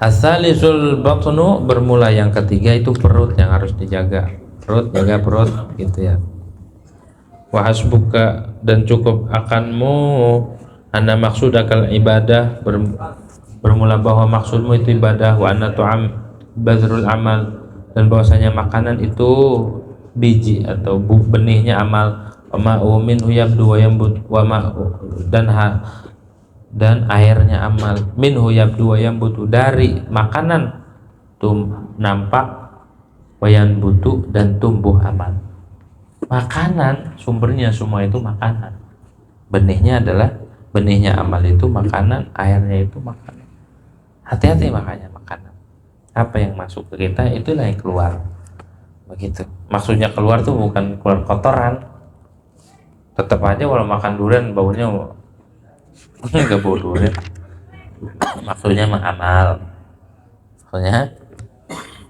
Asalisul batnu, bermula yang ketiga itu perut yang harus dijaga. Perut, jaga perut gitu ya. Wa hasbuka, dan cukup akanmu, anna maksudakal ibadah, bermula bahwa maksudmu itu ibadah, wa anna tu'am badrul amal, dan bahwasanya makanan itu biji atau benihnya amal, wa ma'u minhu yabdu wa yambut, wa ma'u, dan airnya amal, minhu yabdu wa yambutu, dari makanan nampak, wayan butu, dan tumbuh amal. Makanan sumbernya semua itu makanan, benihnya adalah benihnya amal itu makanan, airnya itu makanan. Hati-hati makanya makanan, apa yang masuk ke kita itulah yang keluar, begitu. Maksudnya keluar tuh bukan keluar kotoran, tetap aja kalau makan durian baunya nggak bau durian. Maksudnya amal, maksudnya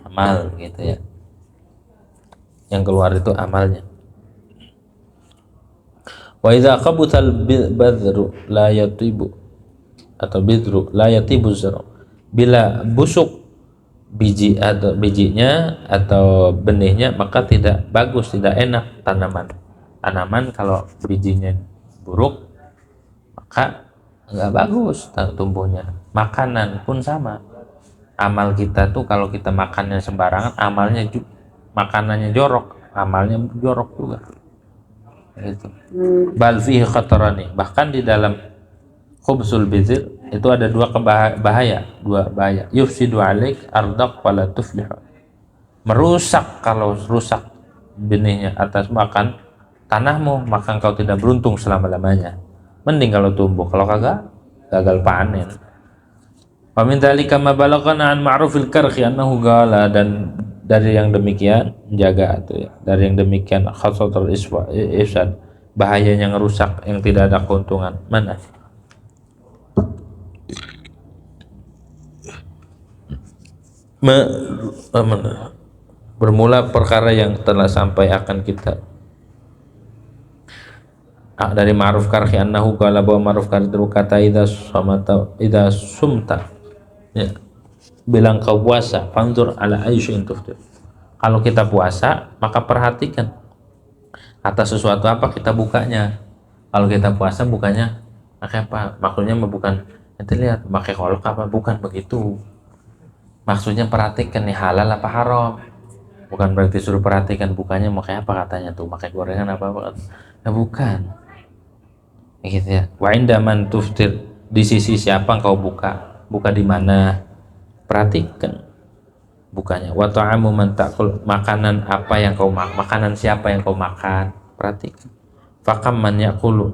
amal gitu ya, yang keluar itu amalnya. Wa idza qabutal badru la yatibu, atau bidru la yatibu zara, bila busuk biji atau bijinya atau benihnya maka tidak bagus, tidak enak tanaman. Tanaman kalau bijinya buruk maka nggak bagus tumbuhnya. Makanan pun sama. Amal kita tuh kalau kita makannya sembarangan, makanannya jorok, amalnya jorok juga. Gitu. Bal fihi khatarani, bahkan di dalam khubsul bizir itu ada dua bahaya. Yufsidu alaik ardak wala tuflihu, merusak, kalau rusak benihnya atas makan tanahmu maka engkau tidak beruntung selama-lamanya. Mending kalau tumbuh, kalau kagak gagal panen. Wa min dzalika ma balaghana an ma'rufil karhi annahu qala, dan dari yang demikian jaga itu ya, dari yang demikian khasatul ifsad, bahayanya ngerusak yang tidak ada keuntungan. Mana bermula perkara yang telah sampai akan kita dari ma'ruf karhi annahu qala, bahwa ma'ruf karhi berkata idza sumta ya, bilang kau puasa, fanzur ala ayyushin tuftir, kalau kita puasa maka perhatikan atas sesuatu apa kita bukanya. Kalau kita puasa bukanya pakai apa, maksudnya bukan nanti lihat pakai kolak apa, bukan begitu. Maksudnya perhatikan nih halal apa haram, bukan berarti suruh perhatikan bukanya pakai apa, katanya tuh pakai gorengan apa, nah bukan gitu ya. Wa indaman tuftir, di sisi siapa engkau buka di mana, perhatikan bukanya. Wa ta'amu man ta'kul, makanan apa yang kau makanan siapa yang kau makan, perhatikan. Faqam man yaqulu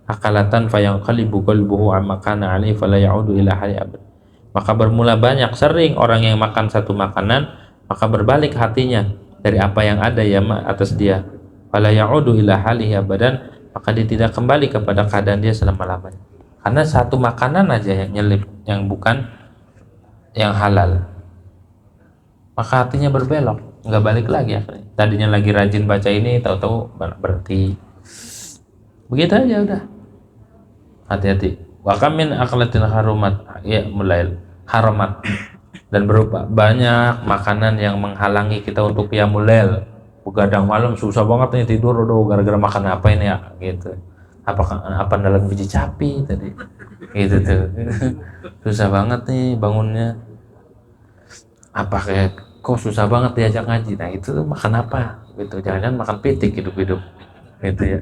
akalatan fayanqalibu qalbuhu amma kana alaihi fala ya'udu ila hali abad, maka bermula banyak sering orang yang makan satu makanan maka berbalik hatinya dari apa yang ada ya atas dia, fala ya'udu ila halihi abadan, maka dia tidak kembali kepada keadaan dia selama-lamanya, karena satu makanan aja yang nyelip, yang bukan yang halal, maka hatinya berbelok, nggak balik lagi akhirnya. Tadinya lagi rajin baca ini, tahu-tahu berhenti, begitu aja udah. Hati-hati. Wa kam min aqlatin harumat, ya mulai haramat, dan berupa banyak makanan yang menghalangi kita untuk qiyamul lail. Begadang malam susah banget nih tidur, udah gara-gara makan apa ini ya gitu. Apa dalam biji capi tadi gitu tuh. Susah banget nih bangunnya, apa kayak kok susah banget diajak ngaji, nah itu tuh makan apa gitu, jangan-jangan makan pitik hidup-hidup gitu ya.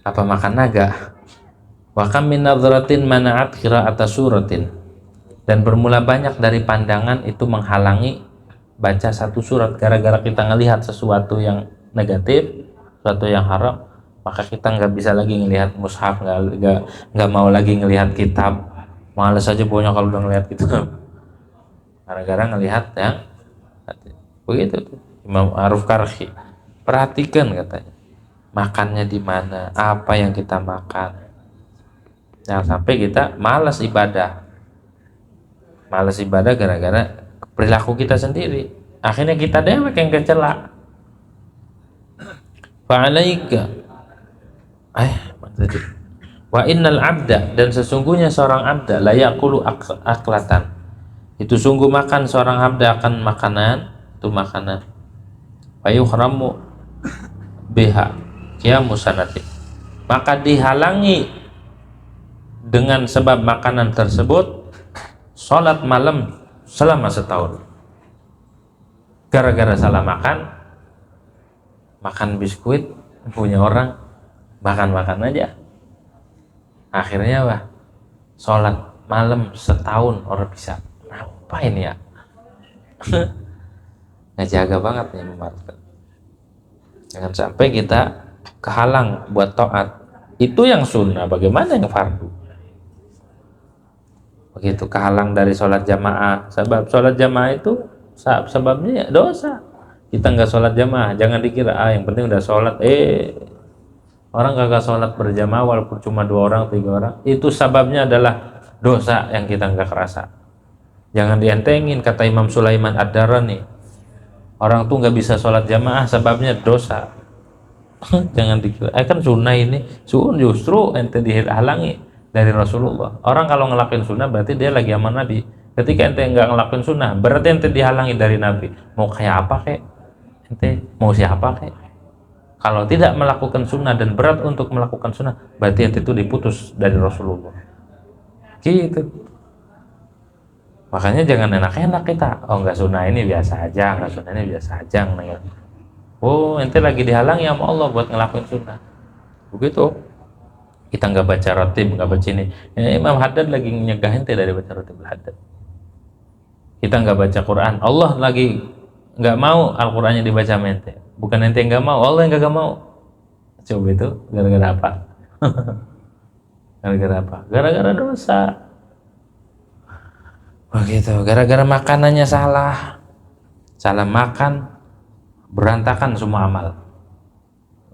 Apa makan naga. Wa kam min nadratin mana'at qira'ata suratin, dan bermula banyak dari pandangan itu menghalangi baca satu surat, gara-gara kita ngelihat sesuatu yang negatif, sesuatu yang haram, maka kita nggak bisa lagi ngelihat mushaf, nggak mau lagi ngelihat kitab, males aja pokoknya kalau udah ngelihat kitab, gara-gara ngelihat yang begitu tuh. Imam Ma'ruf Karhi, perhatikan katanya makannya di mana, apa yang kita makan, jangan sampai kita malas ibadah gara-gara perilaku kita sendiri, akhirnya kita dewek yang kecela. Fa'alaika Wa innal abda, dan sesungguhnya seorang abda la yaqulu aklatan, itu sungguh makan seorang abda akan makanan, itu makanan. Wa yuhramu biha qiyamus sanati, maka dihalangi dengan sebab makanan tersebut sholat malam selama setahun. Gara-gara salah makan biskuit punya orang, makan aja, akhirnya wah sholat malam setahun orang bisa. Apa ini ya? Nggak jaga banget nih Martin. Jangan sampai kita kehalang buat taat. Itu yang sunnah, bagaimana yang fardu? Begitu kehalang dari sholat jamaah. Sebab sholat jamaah itu sebabnya ya dosa. Kita nggak sholat jamaah, jangan dikira yang penting udah sholat. Orang kagak sholat berjamaah walaupun cuma 2 orang 3 orang, itu sebabnya adalah dosa yang kita nggak kerasa. Jangan dientengin, kata Imam Sulaiman Ad-Darani, orang tuh nggak bisa sholat jamaah sebabnya dosa. Jangan dikira kan sunnah ini, justru ente dihalangi dari Rasulullah. Orang kalau ngelakuin sunnah berarti dia lagi sama Nabi. Ketika ente nggak ngelakuin sunnah berarti ente dihalangi dari Nabi. Mau kayak apa kek? Ente mau siapa kek? Kalau tidak melakukan sunnah dan berat untuk melakukan sunnah, berarti ente itu diputus dari Rasulullah. Gitu. Makanya jangan enak-enak kita. Oh nggak sunnah ini biasa aja, nggak sunnah ini biasa aja. Oh ente lagi dihalangi sama Allah buat ngelakuin sunnah. Begitu. Kita nggak baca ratib, nggak baca ini. Imam Haddad lagi nyegah ente dari baca ratib Haddad. Kita nggak baca Quran, Allah lagi nggak mau Al-Qurannya dibaca ente. Bukan ente nggak mau, Allah yang nggak mau. Coba itu gara-gara apa? Gara-gara apa? Gara-gara dosa. Begitu, gara-gara makanannya salah makan, berantakan semua amal.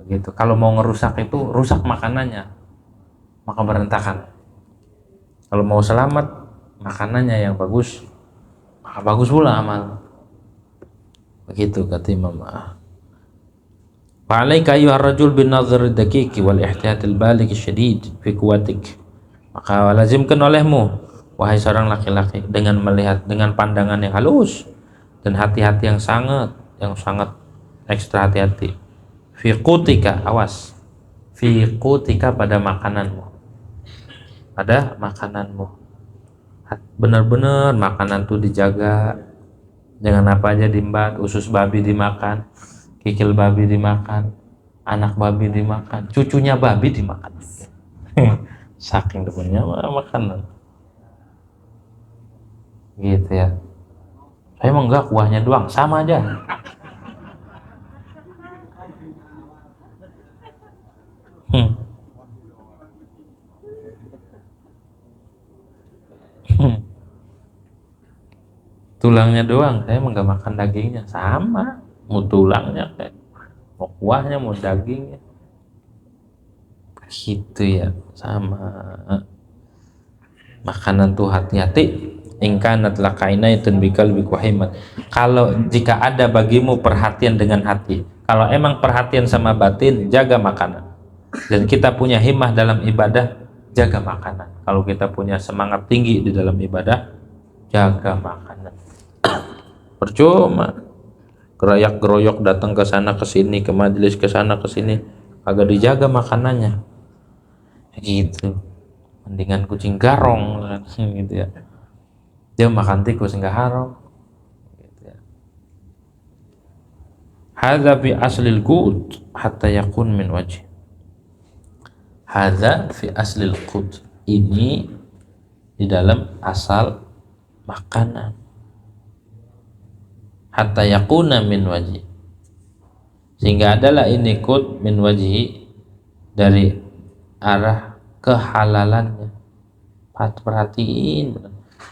Begitu. Kalau mau ngerusak itu rusak makanannya, maka berantakan. Kalau mau selamat makanannya yang bagus, maka bagus pula amal. Begitu kata Imam. Fa'alaika ayyuhar rajul bin nadhri daqiqi wal ihtiyatil baligh syadid fi quwwatik, maka lazimkan olehmu wahai seorang laki-laki dengan melihat dengan pandangan yang halus dan hati-hati yang sangat ekstra hati-hati. Fi qutika, awas, fi qutika pada makananmu, benar-benar makanan tuh dijaga. Jangan apa aja diembat, usus babi dimakan, kikil babi dimakan, anak babi dimakan, cucunya babi dimakan. Saking demennya makanan. Gitu ya. Saya emang enggak, kuahnya doang, sama aja. Tulangnya doang, saya emang nggak makan dagingnya, sama, mau tulangnya kayak mau kuahnya mau dagingnya, gitu ya, sama. Makanan tuh hati-hati. Ingkanat lakainaitun bikal bikuhimat, kalau jika ada bagimu perhatian dengan hati, kalau emang perhatian sama batin, jaga makanan. Dan kita punya himmah dalam ibadah, jaga makanan. Kalau kita punya semangat tinggi di dalam ibadah, jaga makanan. Percuma geroyak geroyok datang ke sana ke sini, ke majelis ke sana ke sini, agak dijaga makanannya. Gitu. Mendingan kucing garong gitu ya. Dia makan tikus enggak haram. Gitu ya. Hadza fi aslil qut hatta yakun min wajh. Hadza fi aslil qut. Ini di dalam asal makanan. Hatta yakuna min wajhi, sehingga adalah ini qut min wajhi, dari arah kehalalannya. Perhatiin,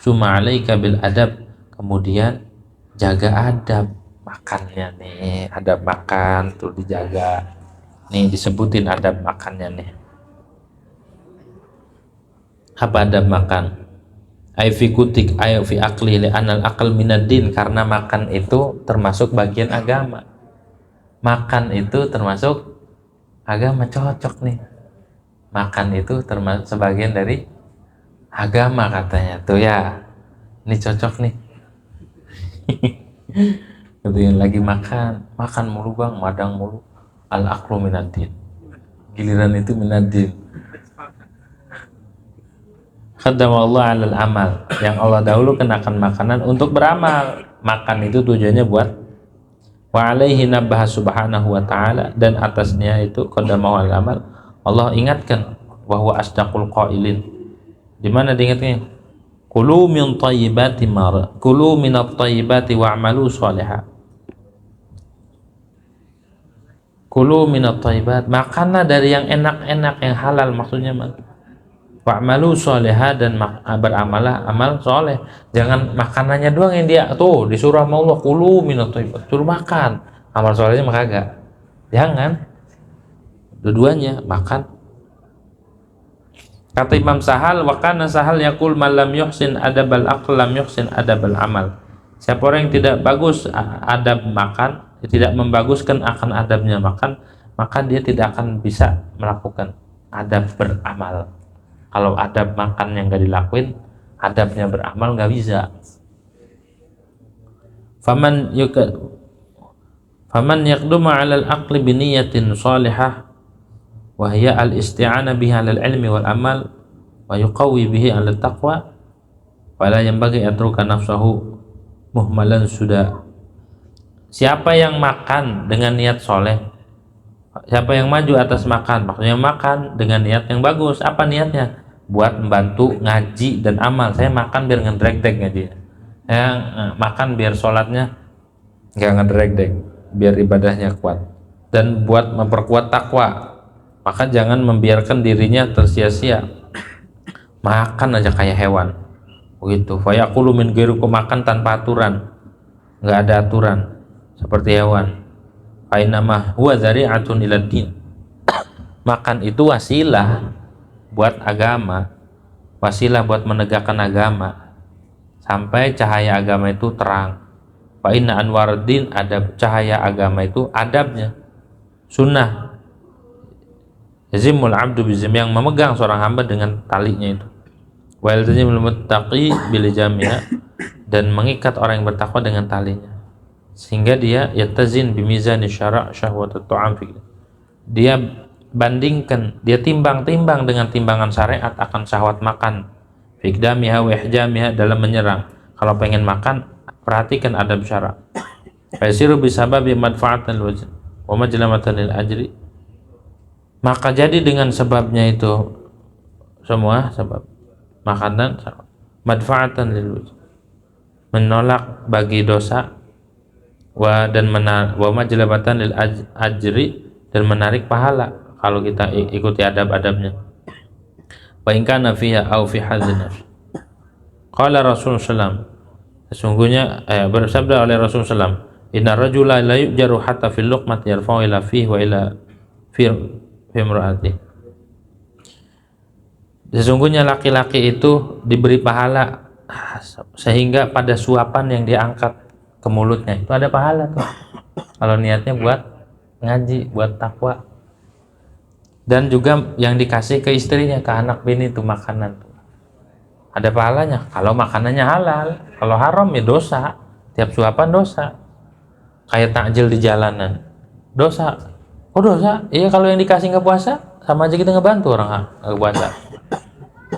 summa alaika bil adab, kemudian jaga adab makannya nih, adab makan tuh dijaga nih, disebutin adab makannya nih. Apa adab makan? Fi kutik fi akli li anal akal minad-din, karena makan itu termasuk bagian agama. Makan itu termasuk agama, cocok nih. makan itu termasuk sebagian dari agama katanya tuh ya. Ini cocok nih. Kemudian lagi makan mulu bang, madang mulu. Al aklu minaddin. Giliran itu minaddin. Khaddama Allah alal amal. Yang Allah dahulu kenakan makanan untuk beramal. Makan itu tujuannya buat wa alaihi nabbaha subhanahu wa ta'ala, dan atasnya itu qaddamahu alal amal. Allah ingatkan bahwa asdaqul qailin. Di mana diingatnya? Kulu min thayyibati kulu minat thayyibati wa'malu shaliha. Kulu minat thayyibat, makanlah dari yang enak-enak, yang halal maksudnya. Wa'malu sholiha, dan beramalah amal soleh. Jangan makanannya doang yang dia tuh disuruh sama Allah, kulu minat thayyibat, suruh makan, amal solehnya mah kagak. Jangan, dua-duanya makan. Kata Imam Sahal, wa kana Sahal yaqul man lam yuhsin adabal aql lam yuhsin adabal amal. Siapa orang yang tidak bagus adab makan, tidak membaguskan akan adabnya makan, maka dia tidak akan bisa melakukan adab beramal. Kalau adab makan yang gak dilakuin, adabnya beramal gak bisa. Faman yaqduma 'ala al-aqli bi niyatin shalihah wa hiya al-isti'anah biha 'ala al-'ilmi wal amal wa yuqawwi bihi 'ala taqwa fala yanbaghi atruka nafsahu muhmalan sudah. Siapa yang makan dengan niat soleh, siapa yang maju atas makan, maksudnya makan dengan niat yang bagus. Apa niatnya? Buat membantu ngaji dan amal. Saya makan biar ngedreg-deg ngaji. Saya makan biar sholatnya nggak ngedreg-deg, biar ibadahnya kuat, dan buat memperkuat takwa. Maka jangan membiarkan dirinya tersia-sia. Makan aja kayak hewan begitu. Fayaqulu min ghairukum, makan tanpa aturan, nggak ada aturan, seperti hewan. Fa innama huwa zari'atun ilad din. Makan itu wasilah buat agama, wasilah buat menegakkan agama sampai cahaya agama itu terang. Fa inna anwaruddin, adab cahaya agama itu adabnya sunnah. Yazimul abdu bizim, yang memegang seorang hamba dengan talinya itu. Wa yaltazimul muttaqi bil jami'a, dan mengikat orang yang bertakwa dengan talinya, sehingga dia yatazin bimizani syara' syahwat at-ta'am fi. Dia bandingkan, dia timbang-timbang dengan timbangan syariat akan syahwat makan. Fikdamiha wa ihjamiha, dalam menyerang. Kalau pengen makan, perhatikan adab syara'. Fasiru bisababi manfaatan lil wajh wa majlamatan lil ajri. Maka jadi dengan sebabnya itu semua sebab makanan manfaatan lil wajh, menolak bagi dosa, wa majlamatan lil ajri, dan menarik pahala kalau kita ikuti adab-adabnya. Wa in kana fiha aw fi hadzin nafs. Qala Rasulullah sallam, sesungguhnya bersabda oleh Rasulullah sallam, inna rajula la yujaru hatta fil luqmati yarfa'u ila fihi wa ila fi imraati. Sesungguhnya laki-laki itu diberi pahala sehingga pada suapan yang diangkat ke mulutnya itu ada pahala tuh, kalau niatnya buat ngaji, buat takwa. Dan juga yang dikasih ke istrinya, ke anak bini itu makanan tuh ada pahalanya kalau makanannya halal. Kalau haram ya dosa, tiap suapan dosa. Kayak takjil di jalanan dosa. Oh dosa? Iya, kalau yang dikasih nggak puasa sama aja kita ngebantu orang nggak puasa.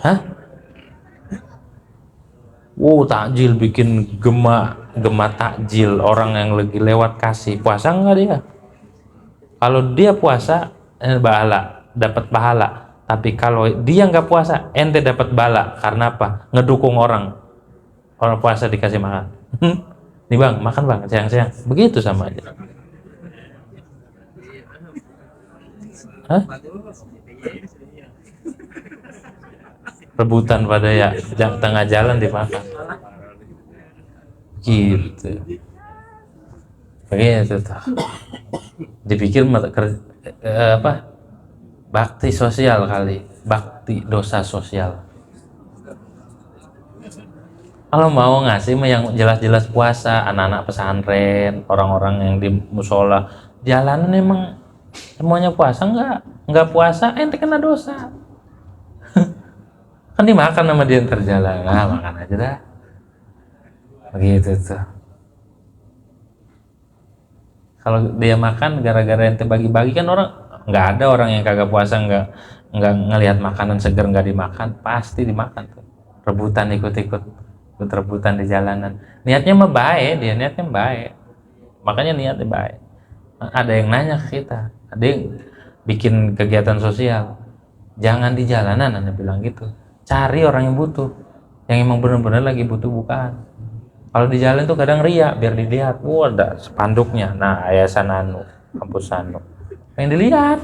Hah? Takjil bikin gema takjil, orang yang lagi lewat kasih, puasa nggak dia? Kalau dia puasa dapat pahala, tapi kalau dia nggak puasa ente dapat bala. Karena apa? Ngedukung orang puasa dikasih makan. Nih bang, makan bang, sayang begitu sama aja. Hah? Rebutan pada ya tengah jalan dimakan gitu. Begitu tuh. Dipikir bakti sosial kali, bakti dosa sosial. Kalau mau ngasih mah yang jelas-jelas puasa, anak-anak pesantren, orang-orang yang di musola. Jalanan emang semuanya puasa, enggak puasa ente kena dosa. Kan dimakan sama dia ntar jalan, nah makan aja dah. Begitu tuh. Kalau dia makan gara-gara ente bagi-bagi, kan orang nggak ada orang yang kagak puasa nggak ngelihat makanan seger nggak dimakan, pasti dimakan tuh. Rebutan ikut rebutan di jalanan. Niatnya mah baik, dia niatnya baik. Makanya niatnya baik. Ada yang nanya ke kita, ada yang bikin kegiatan sosial. Jangan di jalanan, Anda bilang gitu. Cari orang yang butuh, yang emang benar-benar lagi butuh bukan. Kalau di jalan tuh kadang riak biar dilihat. Wah, ada spanduknya. Nah, yayasan anu, kampus anu. Yang dilihat.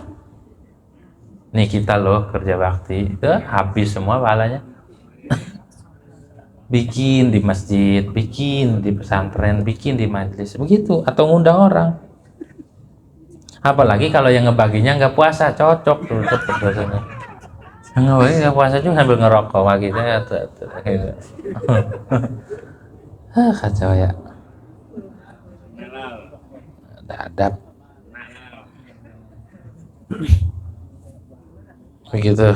Nih kita loh kerja bakti, itu habis semua pahalanya. Bikin di masjid, bikin di pesantren, bikin di majelis, begitu. Atau ngundang orang. Apalagi kalau yang ngebaginya nggak puasa, cocok tuh dosanya. Yang ngebagi nggak puasa juga sambil ngerokok, wah gitu ya. Gitu. Kacau ya. Ada adab. Begitu.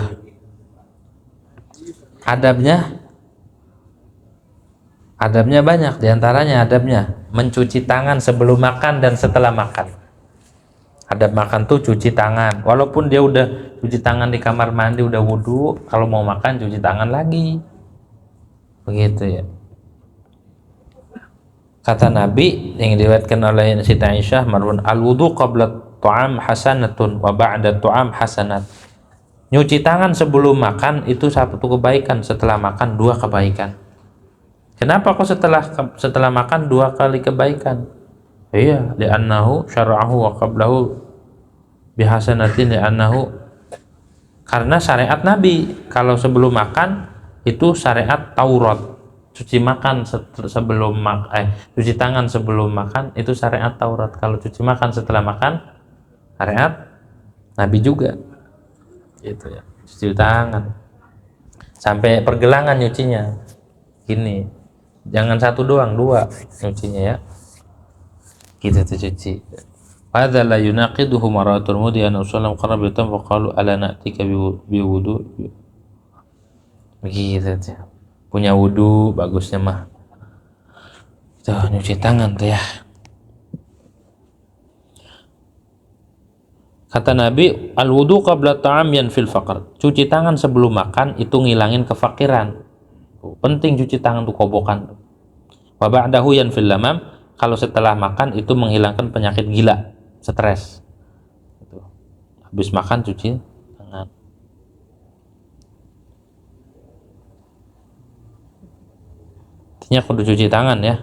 Adabnya banyak, diantaranya adabnya mencuci tangan sebelum makan dan setelah makan. Adab makan tuh cuci tangan, walaupun dia udah cuci tangan di kamar mandi, udah wudhu, kalau mau makan cuci tangan lagi. Begitu ya. Kata Nabi yang diriwayatkan oleh Siti Aisyah, marwan al-wudu qabla ta'am hasanatun wa ba'da ta'am hasanat. Nyuci tangan sebelum makan itu satu kebaikan, setelah makan dua kebaikan. Kenapa kok setelah makan dua kali kebaikan? Iya, li'annahu syara'ahu wa qablahu bihasanatin, li'annahu, karena syariat Nabi kalau sebelum makan itu syariat Taurat. Cuci tangan sebelum makan itu syariat Taurat. Kalau cuci makan setelah makan syariat Nabi juga. Gitu ya. Cuci tangan sampai pergelangan nyucinya. Gini. Jangan satu doang, dua nyucinya ya. Kita tuh cuci. Hadza la yunaqiduhu maratul mudi an sallam qarab bitam wa qalu ala na'tika bi wudu. Begitu tuh. Punya wudu bagusnya mah. Tuh nyuci tangan tuh ya. Kata Nabi, al wudu qabla ta'am yanfil faqr. Cuci tangan sebelum makan itu ngilangin kefakiran. Penting cuci tangan tuh, kobokan. Wa ba'dahu yanfil lamam. Kalau setelah makan itu menghilangkan penyakit gila, stres. Habis makan cuci tangan. Artinya kudu cuci tangan ya.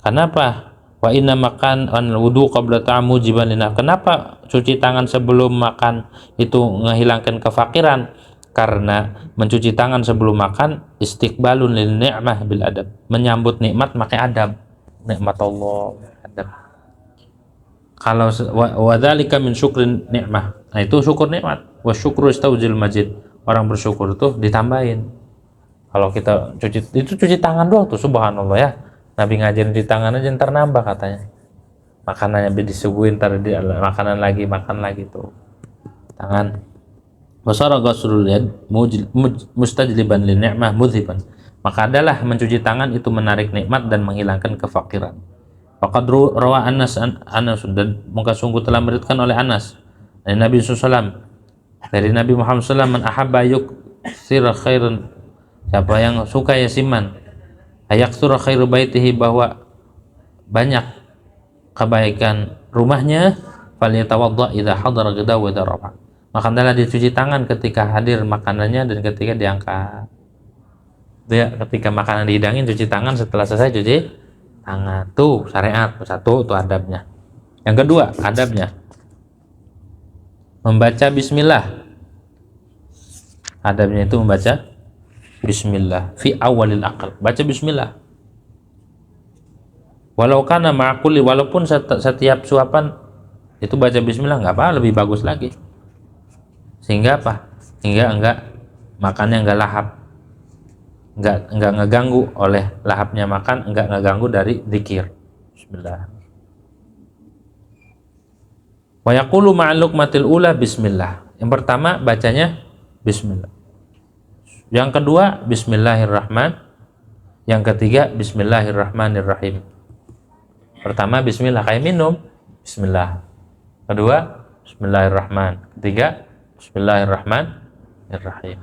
Kenapa? Wa inna makan an wudu qabla ta'am mujiban lina. Kenapa cuci tangan sebelum makan itu menghilangkan kefakiran? Karena mencuci tangan sebelum makan istiqbalun lil ni'mah bil adab. Menyambut nikmat pakai adab. Nikmat Allah, adab. Kalau wa dzalika min syukrin ni'mah. Nah, itu syukur nikmat. Wa syukru istawjil majid. Orang bersyukur tuh ditambahin. Kalau kita cuci tangan doang tuh, subhanallah ya. Nabi ngajarin cuci tangan aja ntar nambah katanya. Makanannya disuguhin ntar makanan lagi, makan lagi tuh. Tangan. Wasara ghaslul yad mustajliban lin ni'mah mudhiban. Maka adalah mencuci tangan itu menarik nikmat dan menghilangkan kefakiran. Faqad rawa Anas dan mungkin sungguh telah meriwayatkan oleh Anas dari Nabi SAW, dari Nabi Muhammad SAW, man ahabba yuksir khairan, siapa yang suka yasiman ayaksura khairu baitihi, bahwa banyak kebaikan rumahnya, falyatawadda idza hadara ghida wa idza rafa. Maka adalah dicuci tangan ketika hadir makanannya dan ketika diangkat. Dia ketika makanan dihidangin cuci tangan, setelah selesai cuci tangan. Tuh syariat satu, tuh adabnya. Yang kedua adabnya membaca bismillah. Adabnya itu membaca bismillah fi awalil aqal. Baca bismillah. Walau kana ma'akuli, walaupun setiap suapan itu baca bismillah, nggak apa, lebih bagus lagi. Sehingga apa? Sehingga makannya enggak lahap. Enggak ngeganggu oleh lahapnya makan, enggak ngeganggu dari zikir. Bismillah. Wa yaqulu ma'al luqmatil ula bismillah. Yang pertama bacanya bismillah. Yang kedua bismillahirrahman. Yang ketiga bismillahirrahmanirrahim. Pertama bismillah kayak minum, bismillah. Kedua bismillahirrahman. Ketiga bismillahirrahmanirrahim.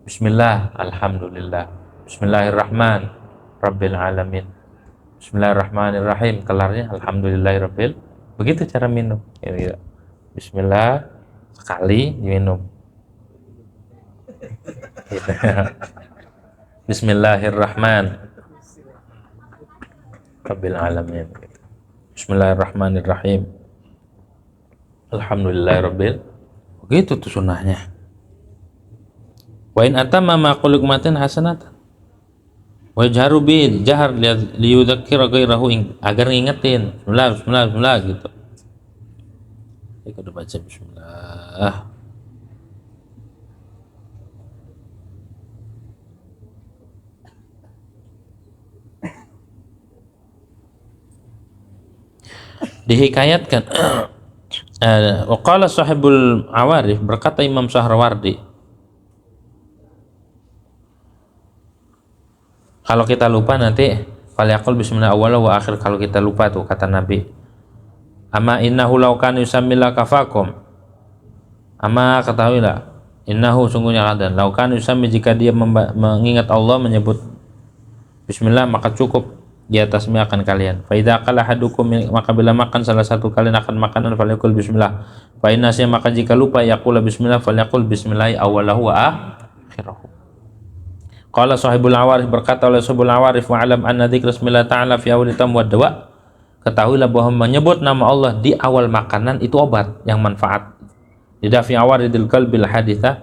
Bismillah alhamdulillah. Bismillahirrahman rabbil alamin. Bismillahirrahmanirrahim, kelarnya alhamdulillahirabbil. Begitu cara minum. Ya. Bismillah sekali diminum. Gitu. Bismillahirrahman rabbil alamin. Bismillahirrahmanirrahim. Alhamdulillahirabbil. Begitu tuh sunnahnya. Wa in atamma ma qul luqmatin hasanatan. Wa jaharu bi jahar liyudzakkira ghairahu, agar ngingetin. Bismillah gitu. Ya kudu baca bismillah. Dihikayatkan waqala sahibul awarif, berkata Imam Sahrawardi, kalau kita lupa nanti falyaqul bismillah awwala wa akhir, kalau kita lupa tuh kata Nabi, amma innahu law kana yusammila kafakum, amma ketahuilah, innahu sungguhnya ada, law kana yusammi, jika dia mengingat Allah, menyebut bismillah, maka cukup di atas mie akan kalian. Fa idza qala hadukum, maka bila makan salah satu kalian akan makanan, falyaqul bismillah. Fa inna sy, maka jika lupa, yaqula bismillah, falyaqul bismillah awwalahu wa akhirahu. Qala sahibul awarif, berkata oleh sahibul awarif, wa alam anna dzikra bismillah ta'ala fi awwal tamwad dawa, ketahuilah bahwa menyebut nama Allah di awal makanan itu obat yang manfaat. Lidafi awaridil qalbil haditha,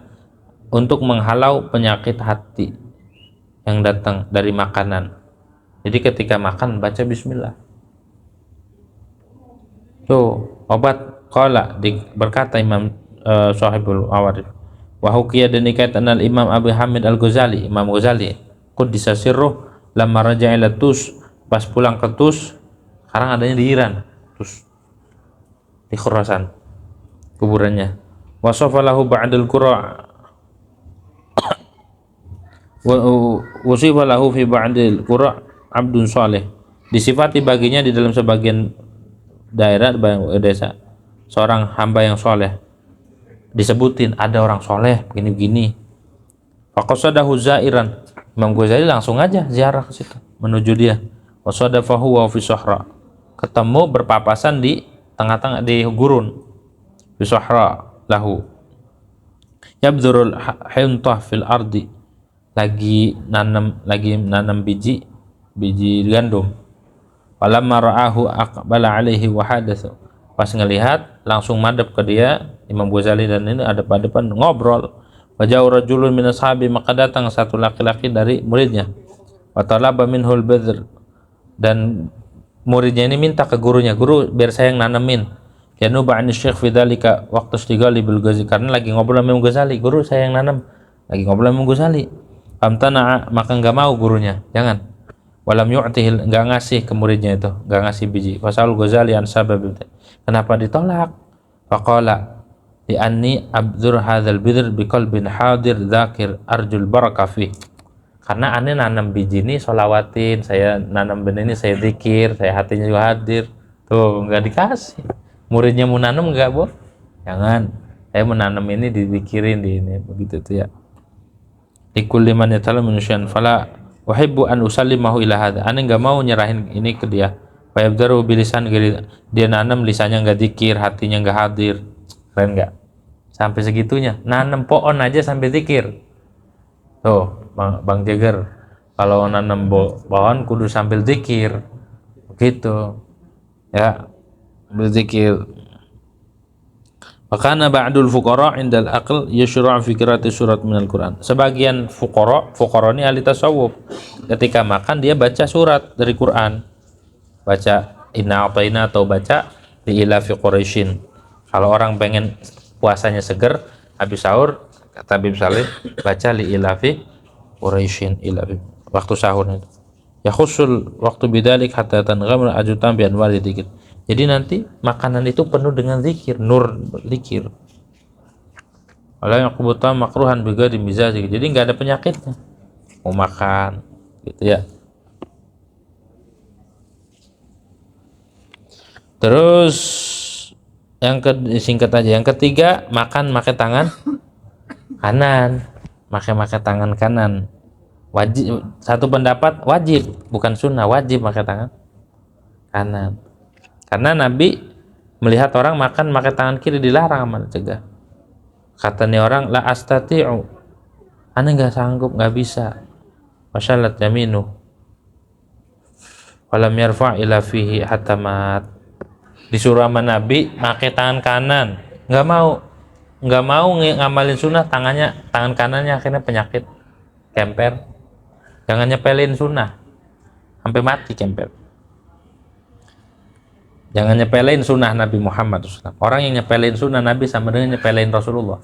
untuk menghalau penyakit hati yang datang dari makanan. Jadi ketika makan baca bismillah. Tuh, obat. Qala, berkata Imam Sahibul Awarif. Wa hukiya, dan dikatakan Imam Abu Hamid Al-Ghazali, Imam Ghazali, Quddisa sirruh, lamma raja'a ila Tus, pas pulang ke Tus, sekarang adanya di Iran, Tus, di Khurasan, kuburannya. Wasafa lahu ba'dal qura' wa usifa lahu fi ba'dil qura' abdun soleh, disifati baginya di dalam sebagian daerah desa seorang hamba yang soleh, disebutin ada orang soleh begini-begini. Faqasadahu zairan, Imam Ghazali langsung aja ziarah ke situ, menuju dia. Wasadafahu wa fi sahra, ketemu berpapasan di tengah-tengah di gurun, fi sahra lahu. Yabdurul hintah fil ardi, lagi nanam biji gandum. Falamma ra'ahu aqbala alaihi wa hadatsu, pas ngelihat langsung madep ke dia Imam Ghazali, dan ini ada pada depan ngobrol. Waja'u rajulun min ashabi, maka datang satu laki-laki dari muridnya. Wa talaba minhul badr, dan muridnya ini minta ke gurunya, guru biar saya yang nanemin. Yanuba an syekh fi dzalika waqtu istighali bil Ghazali, karena lagi ngobrol sama Imam Ghazali, guru saya yang nanam, lagi ngobrol sama Imam Ghazali. Famtana, maka enggak mau gurunya, jangan. Walam yu'tihil, enggak ngasih ke muridnya itu, enggak ngasih biji. Fasal Ghazali an sabab, kenapa ditolak? Faqala li anni abdzur hadzal bidr biqalbin hadir dzakir arjul barakah fi, karena aneh nanam biji ini sholawatin, saya nanam benih ini saya zikir, saya hatinya juga hadir. Tuh enggak dikasih. Muridnya mau nanam enggak, Bu? Jangan, saya menanam ini dizikirin di ini, begitu tuh ya. Likulli man yatalamu minusyan fala wahibbu an usallimahu ila hadza, aneh enggak mau nyerahin ini ke dia. Wa yabdaru bilisan, dia nanam lisannya enggak zikir, hatinya enggak hadir. Keren enggak? Sampai segitunya, nanam pohon aja sampai zikir. Tuh, Bang Jager, kalau nanam pohon kudu sambil zikir. Begitu. Ya, berzikir. Makana ba'dul fuqara indal aql yashra' fi qira'ati surat minal Quran. Sebagian fuqara ini ahli tasawuf, ketika makan dia baca surat dari Quran. Baca inna a'tayna atau baca li ilafi quraisyin. Kalau orang pengen puasanya seger habis sahur, kata Habib Saleh, baca li ilafi quraisyin, ilafi waktu sahur itu. Ya khusul waktu bidzalik hatta tanghamra ajutan bi anwari dzikir. Jadi nanti makanan itu penuh dengan zikir, nur zikir. Wala yaqubuta makruhan bighairi mizaji. Jadi nggak ada penyakitnya. Mau makan gitu ya. Terus singkat aja. Yang ketiga, makan pakai tangan kanan. Pakai tangan kanan. Wajib, satu pendapat wajib, bukan sunnah, wajib pakai tangan kanan. Karena Nabi melihat orang makan pakai tangan kiri dilarang sama cegah. Katanya orang la astati'u. Ana nggak sanggup, nggak bisa. Wasyalat yaminu. Walam yarfa' ila fihi hatta mat. Disuruh sama Nabi pakai tangan kanan, nggak mau ngamalin sunnah, tangan kanannya akhirnya penyakit kemper. Jangan nyepelin sunnah sampai mati kemper. Jangan nyepelin sunnah Nabi Muhammad SAW. Orang yang nyepelin sunnah Nabi sama dengan nyepelin Rasulullah.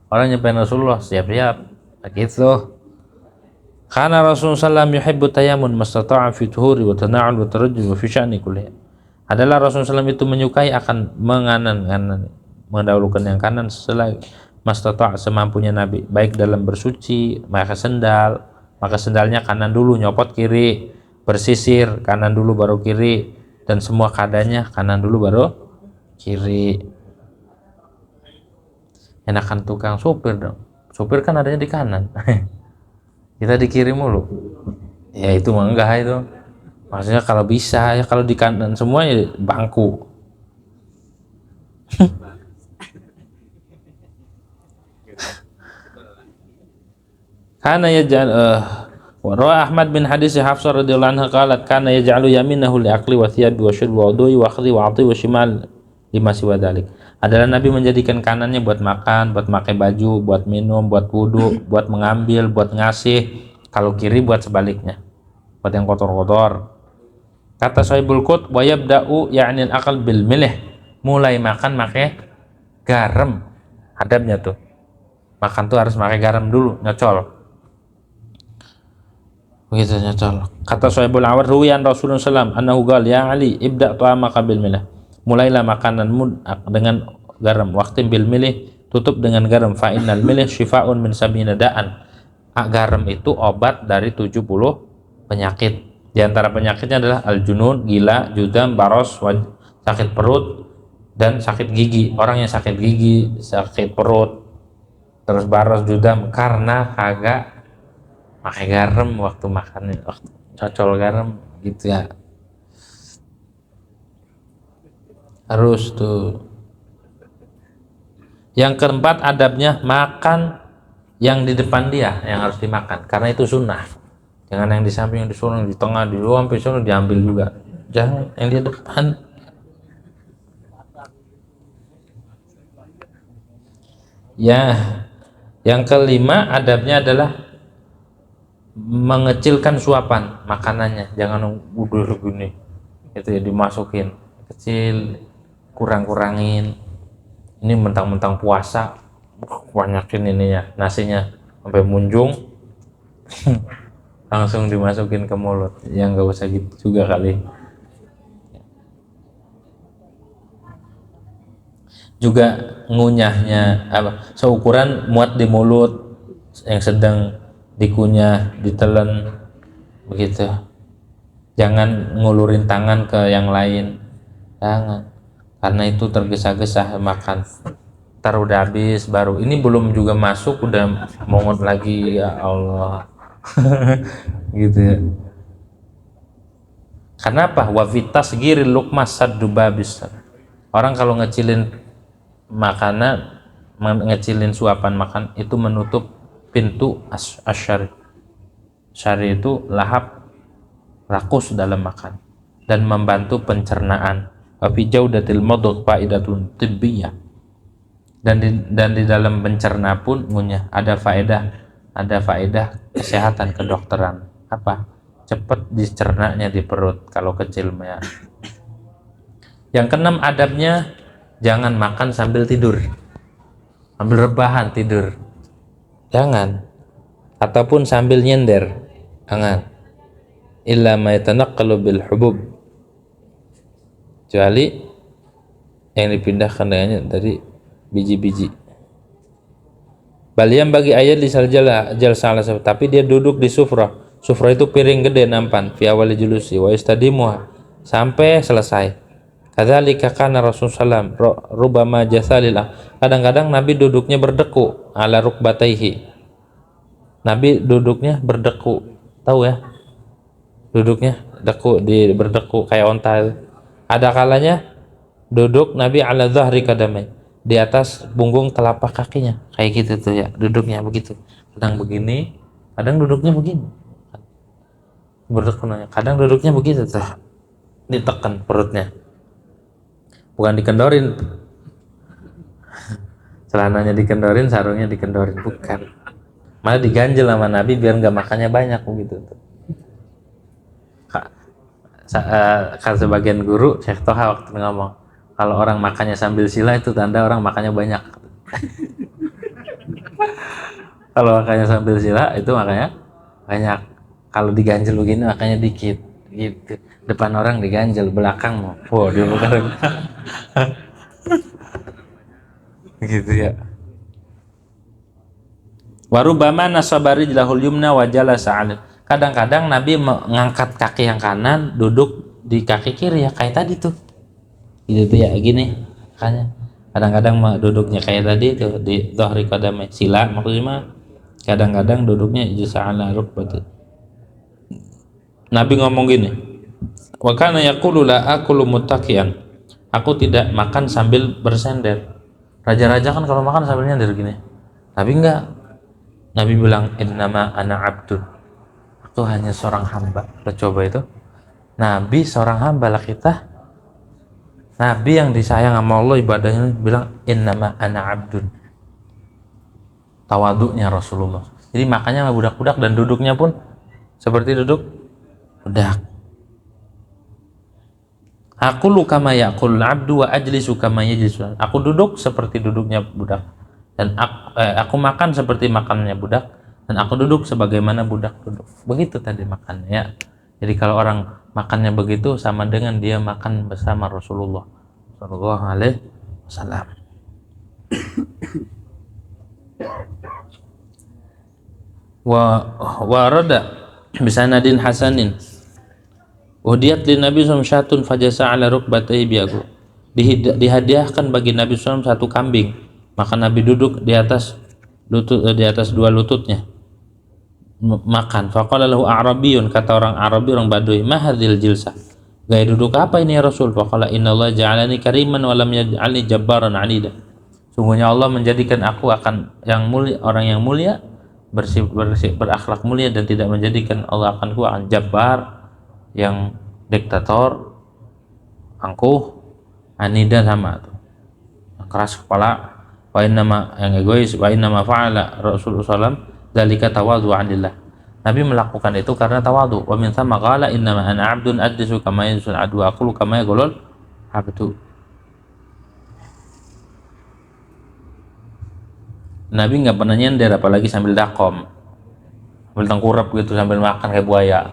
Orang nyepelin Rasulullah siap-siap begitu. Karena Rasulullah SAW yuhibbu tayamun mastata'a fi tuhuri wa tana'ul wa tarajjul wa fi sya'ni kullihi. Adalah Rasulullah SAW itu menyukai akan mendahulukan yang kanan selagi mastata' semampunya Nabi, baik dalam bersuci, maka sendalnya kanan dulu, nyopot kiri, bersisir kanan dulu baru kiri, dan semua keadaannya kanan dulu baru kiri. Enakan tukang supir dong, supir kan adanya di kanan kita di kiri mulu ya, itu mah enggak itu. Maksudnya kalau bisa ya, kalau di kanan semua ya bangku. Kana yaj'al Rawa Ahmad bin hadis Hafsah radhiyallahu anha qalat kana yaj'alu yaminahu li aqli wa thiyabi wa syurbi wa wudu'i wa akhdhi wa 'athi wa shimal lima siwa dzalik. Adalah Nabi menjadikan kanannya buat makan, buat pakai baju, buat minum, buat wudu, buat mengambil, buat ngasih. Kalau kiri buat sebaliknya, buat yang kotor-kotor. Kata Sahibul Qut wa yabda'u ya'ni al-aqal bil milih. Mulai makan pakai garam. Adabnya tuh. Makan tuh harus pakai garam dulu, nyocol. Begitu nyocol. Kata Sahibul Awar ruwiyan Rasulullah SAW annahu qala ya Ali ibda' ta'amaka bil milih. Mulailah makananmu dengan garam. Waqtim bil milih, tutup dengan garam. Fa innal milih syifa'un min sab'ina da'an. Garam itu obat dari 70 penyakit. Di antara penyakitnya adalah al-junun, gila, judam, baros, sakit perut, dan sakit gigi. Orang yang sakit gigi, sakit perut, terus baros, judam, karena kagak pakai garam waktu makan, waktu cocol garam gitu ya. Harus tuh. Yang keempat adabnya makan yang di depan dia yang harus dimakan, karena itu sunnah. Jangan yang di samping, yang di sana, di tengah, di luar, sampai sana diambil juga. Jangan yang di depan. Ya, yang kelima adabnya adalah mengecilkan suapan makanannya. Jangan udah begini, itu ya dimasukin kecil, kurang-kurangin. Ini mentang-mentang puasa, banyakin ininya, nasinya sampai munjung. Langsung dimasukin ke mulut. Yang nggak usah gitu juga kali. Juga ngunyahnya seukuran muat di mulut, yang sedang dikunyah, ditelan begitu. Jangan ngulurin tangan ke yang lain, jangan, karena itu tergesa-gesa makan. Ntar udah habis baru, ini belum juga masuk udah mongot lagi, ya Allah. Gitu ya. Kenapa? Wa fitas giril luqmas saddu babis. Orang kalau ngecilin makanan, ngecilin suapan makan, itu menutup pintu asyari. Syari itu lahap rakus dalam makan dan membantu pencernaan. Wa fi jaudatil madgh faidatun tibbiyah. Dan di dalam pencerna pun ngunyah ada faedah kesehatan kedokteran. Apa? Cepat dicernanya di perut kalau kecil ya. Yang keenam adabnya jangan makan sambil tidur, sambil rebahan tidur, jangan, ataupun sambil nyender, jangan. Illa ma yatanaqqalu bil hubub, kecuali yang dipindahkan dengannya dari biji-biji. Balian bagi ayat di jalsa ala tapi dia duduk di sufrah. Sufrah itu piring gede nampan fi awal julusi wa istadimuha sampai selesai. Kadzalika kana Rasulullah rubama jasalilah. Kadang-kadang Nabi duduknya berdeku ala rukbataihi. Nabi duduknya berdeku. Tahu ya? Duduknya deku di berdeku kayak onta. Ada kalanya duduk Nabi ala dhahri kadamai, di atas punggung telapak kakinya, kayak gitu tuh ya duduknya begitu. Kadang begini, kadang duduknya begini. Berdekunnya, kadang duduknya begitu tuh, ditekan perutnya, bukan dikendorin. Celananya dikendorin, sarungnya dikendorin, bukan. Malah diganjel sama Nabi biar nggak makannya banyak begitu tuh. Kan sebagian guru Syekh Toha waktu ngomong, kalau orang makannya sambil sila itu tanda orang makannya banyak. Kalau makannya sambil sila itu makanya banyak. Kalau diganjel begini makanya dikit gitu. Depan orang diganjel, belakang mau dia bukan. Gitu ya. Warubama nasabari lahul yumna wa jalasa 'ala. Kadang-kadang Nabi mengangkat kaki yang kanan, duduk di kaki kiri ya kayak tadi tuh. Gitu tuh ya gini. Makanya kadang-kadang duduknya kayak tadi tuh di dhahri qadamai sila maksudnya. Kadang-kadang duduknya jalsa 'ala rukbati. Nabi ngomong gini. Wa kana yaqulu la akulu muttaqiyan. Aku tidak makan sambil bersender. Raja-raja kan kalau makan sambil nyender gini. Nabi enggak. Nabi bilang innama ana abdun. Aku hanya seorang hamba. Lo coba itu. Nabi seorang hamba lah kita. Nabi yang disayang sama Allah ibadahnya bilang innama ana abdun. Tawaduknya Rasulullah. Jadi makanya sama budak-budak dan duduknya pun seperti duduk budak. Aku kama yaqul abdu wa ajlisu kama yajlisu. Aku duduk seperti duduknya budak dan aku makan seperti makannya budak dan aku duduk sebagaimana budak duduk. Begitu tadi makannya ya. Jadi kalau orang makannya begitu sama dengan dia makan bersama Rasulullah sallallahu alaihi wasallam. Wa rada bisanadin hasanin Udiyat li Nabi SAW syatun fajasa ala rukbatai biagu. Dihadiahkan bagi Nabi SAW satu kambing, maka Nabi duduk di atas dua lututnya makan. Faqala lahu a'rabiyun, kata orang Arabi, orang Badui, ma hadzal jilsah, gaya duduk apa ini ya Rasul? Faqala innallaha ja'alani kariman wa lam yaj'alni jabbaran 'anida. Sungguhnya Allah menjadikan aku akan yang mulia, orang yang mulia, bersih berakhlak mulia, dan tidak menjadikan Allah akan jabbar, yang diktator, angkuh, anida sama tuh, yang keras kepala, wa innama yang egois, wa innama fa'ala Rasulullah SAW dzalika tawadhu'an lillah. Nabi melakukan itu karena tawadhu. Wa min thamma qala innama ana 'abdun addisu kama yadsul 'abdu wa aqulu kama yaqulul 'abdu. Nabi nggak pernah nyender apalagi sambil dakom, sambil tengkurap gitu, sambil makan kayak buaya.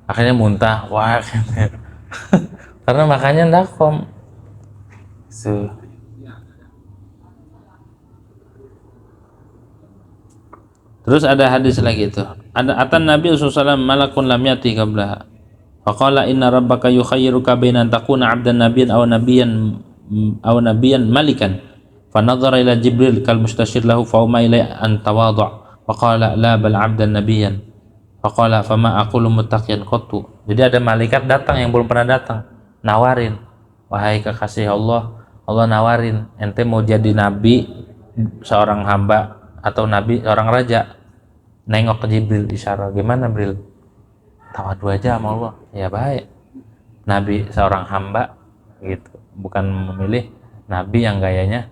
Akhirnya muntah, wah, karena makannya dakom. So. Terus ada hadis lagi itu. Ada atan Nabi SAW malakun lam yati qablaha. Faqala inna rabbaka yukhayyiruka baina an takuna 'abdan nabiyyan aw nabiyyan malikan. Fanadhara ila Jibril kal mustashir lahu fa umma ilai an tawadhu. Faqala la bal 'abdan nabiyyan. Faqala fama aqulu muttaqiyan qattu. Jadi ada malaikat datang yang belum pernah datang, nawarin, wahai kekasih Allah, Allah nawarin, ente mau jadi nabi, seorang hamba, atau nabi seorang raja. Nengok ke Jibril, isyarat, gimana Bril? Tawadu aja sama Allah. Ya baik. Nabi seorang hamba gitu, bukan memilih nabi yang gayanya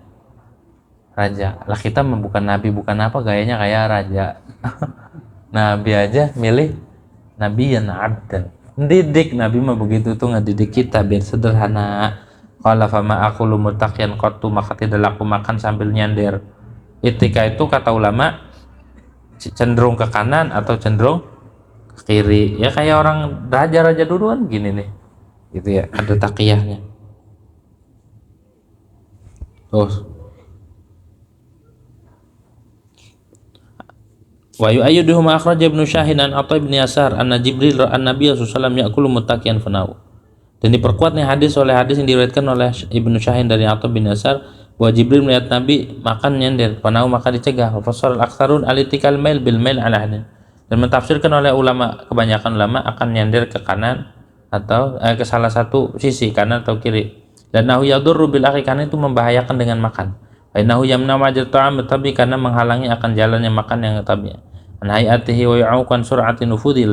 raja. Lah kita bukan nabi, bukan apa, gayanya kayak raja. Nabi aja milih nabi yang abdan. Didik Nabi mah begitu tuh, ngedidik kita biar sederhana. Qala fama aqulu muttaqiyan qattu, maka tidak aku makan sambil nyender. Itika itu kata ulama cenderung ke kanan atau cenderung ke kiri. Ya kayak orang raja-raja duluan gini nih. Gitu ya, ada taqiyahnya. Terus Wa yu'ayyiduhu ma akhraj Ibnu Syahin an Atha bin Yasar anna Jibril ra'a an-nabiy sallallahu alaihi wasallam ya'kulu muttaqiyan fanau. Dan diperkuat nih hadis oleh hadis yang diriwayatkan oleh Ibnu Syahin dari Atha bin Yasar bahwa Jibril melihat Nabi makan nyender, fanau maka dicegah. Wa fasal al-aktsarun alitikal mail bil mail ala hadin. Dan mentafsirkan oleh ulama, kebanyakan ulama akan nyender ke kanan atau ke salah satu sisi, kanan atau kiri. Dan nahu yadurru bil akhi, karena itu membahayakan dengan makan. Wa innahu yamna majra ta'am tabi, karena menghalangi akan jalannya makan yang tabi. An hayatihi wa ya'uqan sur'ati nufudhi,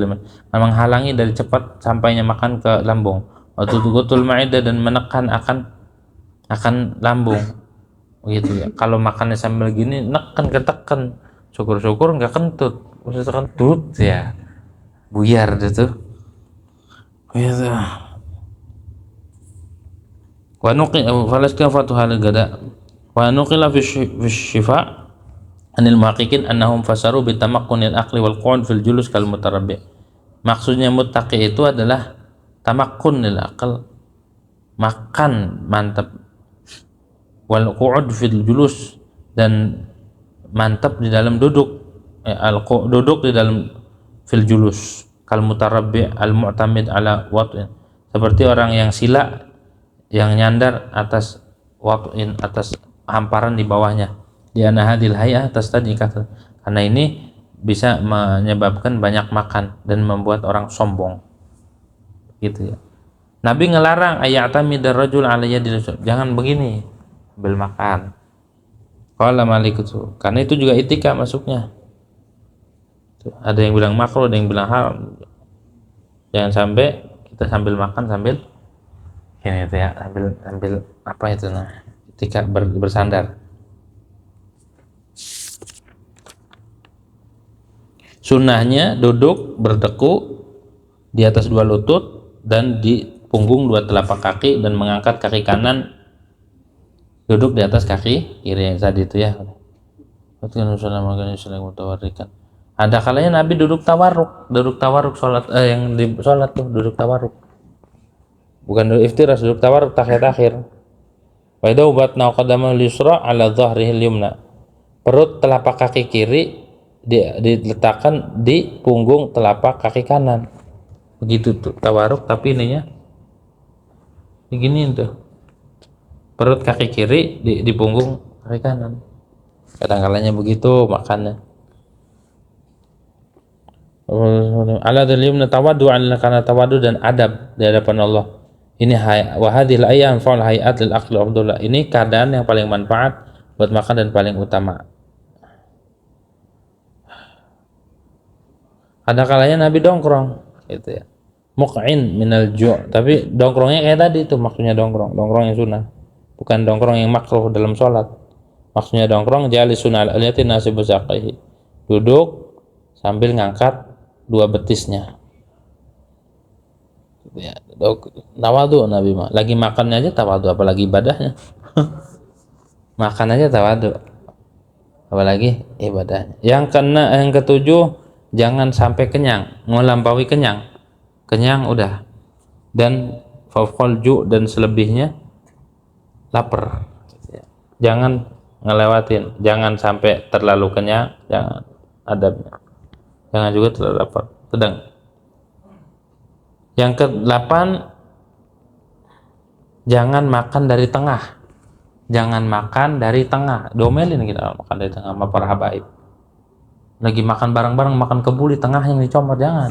menghalangi dari cepat sampainya makan ke lambung. Wa tudutul ma'idah, dan menekan akan lambung. Begitu ya. Kalau makannya sambil gini neken ketekan, syukur-syukur enggak kentut. Udah kentut ya. Buyar itu. Gitu. Wa nuqil falaska fatuhal gada. Wa nuqila fi syifa anil muhaqqiqin annahum fasaru bi tamakkunil aqli wal qu'ud fil julus kal mutarabbi. Maksudnya muttaqi itu adalah tamakkunil aql, makan mantap, wal qu'ud fil julus, dan mantap di dalam duduk, duduk di dalam fil julus kal mutarabbi al mu'tamid ala wat'in, seperti orang yang sila yang nyandar atas wat'in, atas hamparan di bawahnya. Di anna hadil hayah atas tadi kata, karena ini bisa menyebabkan banyak makan dan membuat orang sombong, gitu ya. Nabi ngelarang ayatamidar rajul ala yadil, jangan begini sambil makan. Qala Malik itu, karena itu juga etika masuknya. Ada yang bilang makruh, ada yang bilang haram. Jangan sampai kita sambil makan sambil ini itu ya, sambil apa itu nah, etika bersandar. Sunnahnya duduk berdeku di atas dua lutut dan di punggung dua telapak kaki, dan mengangkat kaki kanan duduk di atas kaki kiri yang tadi itu ya. Ada kalanya Nabi duduk tawarruk sholat, yang di sholat tuh duduk tawarruk, bukan duduk iftiras, duduk tawarruk tahiyat akhir. Wa idza ubatna qadama al-yusra ala dhahrihi al-yumna, perut telapak kaki kiri diletakkan di punggung telapak kaki kanan, begitu tuh tawarruk, tapi ininya begini tuh, perut kaki kiri di punggung kaki kanan. Kadang-kalanya begitu makannya. Ala dzal-yumna tawadu, karena tawadu dan adab di hadapan Allah. Ini wa hadhil ayyam fa'al hayat lil aqli afdallah, ini keadaan yang paling manfaat buat makan dan paling utama. Ada kalanya Nabi dongkrong gitu ya, muq'in minal ju', tapi dongkrongnya kayak tadi itu, maksudnya dongkrong yang sunnah, bukan dongkrong yang makruh dalam sholat. Maksudnya dongkrong jalisun al-aliyati nasibu saqihi, duduk sambil ngangkat dua betisnya ya. Tawadu Nabi mah, lagi makannya aja tawadu, apalagi ibadahnya. Makan aja tawadu, apalagi ibadahnya. Yang ketujuh, jangan sampai kenyang, melampaui kenyang udah, dan fawqal ju', dan selebihnya lapar. Jangan ngelewatin, jangan sampai terlalu kenyang, jangan adabnya, jangan juga terlalu lapar, sedang. Yang ke-8, jangan makan dari tengah, domelin kita makan dari tengah sama para habaib. Lagi makan bareng-bareng, makan kebuli, tengah yang dicomot, jangan.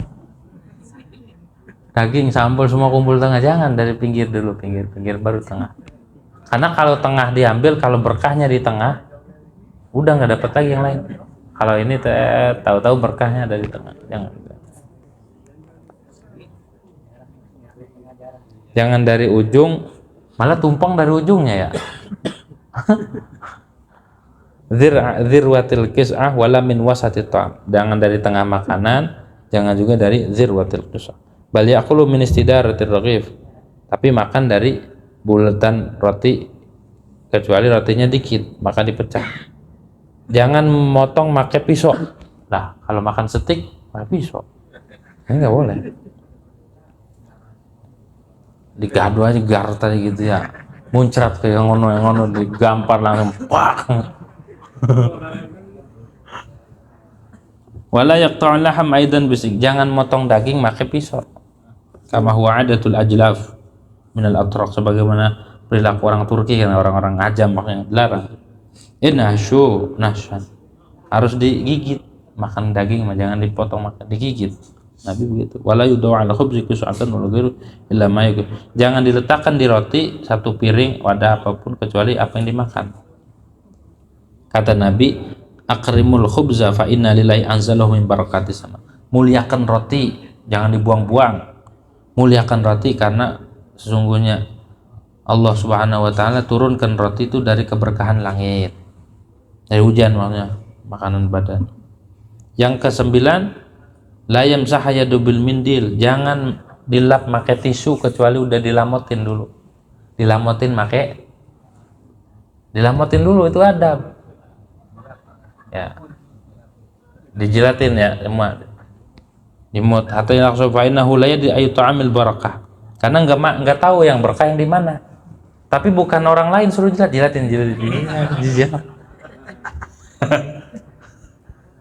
Daging, sambal semua kumpul tengah, jangan. Dari pinggir dulu, pinggir baru tengah. Karena kalau tengah diambil, kalau berkahnya di tengah, udah nggak dapat lagi yang lain. Kalau ini tahu-tahu berkahnya dari tengah, jangan dari ujung, malah tumpang dari ujungnya ya. Zirwatil kis'ah wala min wasatit ta'am, jangan dari tengah makanan, jangan juga dari zirwatil kis'ah. Bal yaqulu min istidaratir raghif, tapi makan dari bulatan roti, kecuali rotinya dikit maka dipecah. Jangan motong pakai pisau. Nah, kalau makan steak pakai pisau, ini nggak boleh. Digadu aja gar tadi gitu ya, muncrat ke yang ngono digampar langsung pak. Wala yaqta'u laham aidan bisik, jangan motong daging pakai pisau. Kama huwa adatul ajlaf minal atraq, sebagaimana perilaku orang Turki kan, orang-orang Ajam makanya dilarang. Nahshu nahshan, harus digigit, makan daging mah jangan dipotong, makan digigit. Nabi begitu. Wala yudau ala khubzi qis'atan wala ghairu illa ma yakul, jangan diletakkan di roti satu piring wadah apapun kecuali apa yang dimakan. Kata Nabi, akrimul khubza fa inna lillahi anzalahu min barakatis sama. Muliakan roti, jangan dibuang-buang. Muliakan roti karena sesungguhnya Allah Subhanahu wa taala turunkan roti itu dari keberkahan langit. Dari hujan maksudnya, makanan badan. Yang kesembilan, la yamsah yadu bil mindil, jangan dilap pakai tisu kecuali udah dilamotin dulu. Dilamotin dulu itu adab. Ya, dijilatin ya semua, dimut atau yang sofainahu la yadi ayu ta'amil barakah, karena nggak tahu yang berkah yang di mana, tapi bukan orang lain suruh jilatin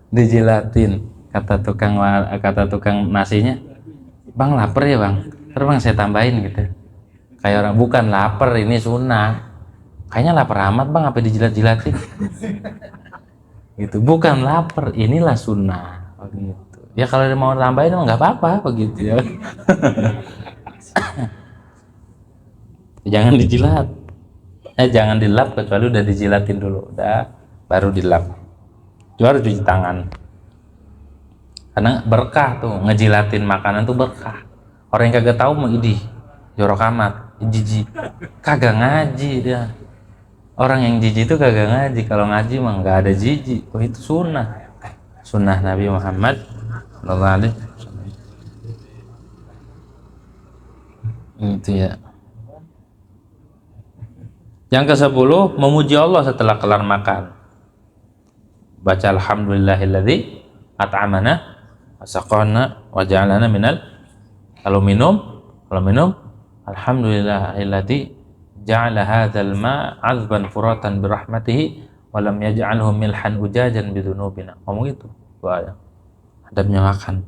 dijilatin. Kata tukang nasinya, bang lapar ya bang, terus bang saya tambahin gitu, kayak orang bukan lapar, ini sunnah, kayaknya lapar amat bang apa dijilatin gitu, bukan lapar, inilah sunnah begitu ya. Kalau dia mau tambahin nggak apa-apa begitu ya. Jangan dijilat, jangan dilap kecuali udah dijilatin dulu, udah baru dilap. Juga harus cuci tangan karena berkah tuh, ngejilatin makanan tuh berkah. Orang yang kagak tahu mau idih jorok amat, jijik, kagak ngaji dia. Orang yang jijik itu kagak ngaji, kalau ngaji mah nggak ada jijik. Oh itu sunnah Nabi Muhammad sallallahu alaihi wasallam. Itu ya. Yang ke-10, memuji Allah setelah kelar makan. Baca alhamdulillahilladzi at'amana wa saqana wa ja'alana minal. Kalau minum alhamdulillahilladzi ja'ala hadzal ma' 'azban furatan birahmatihi wa lam yaj'alhu milhan ujajan bidunubina. Ngomong itu doa. Adabnya makan.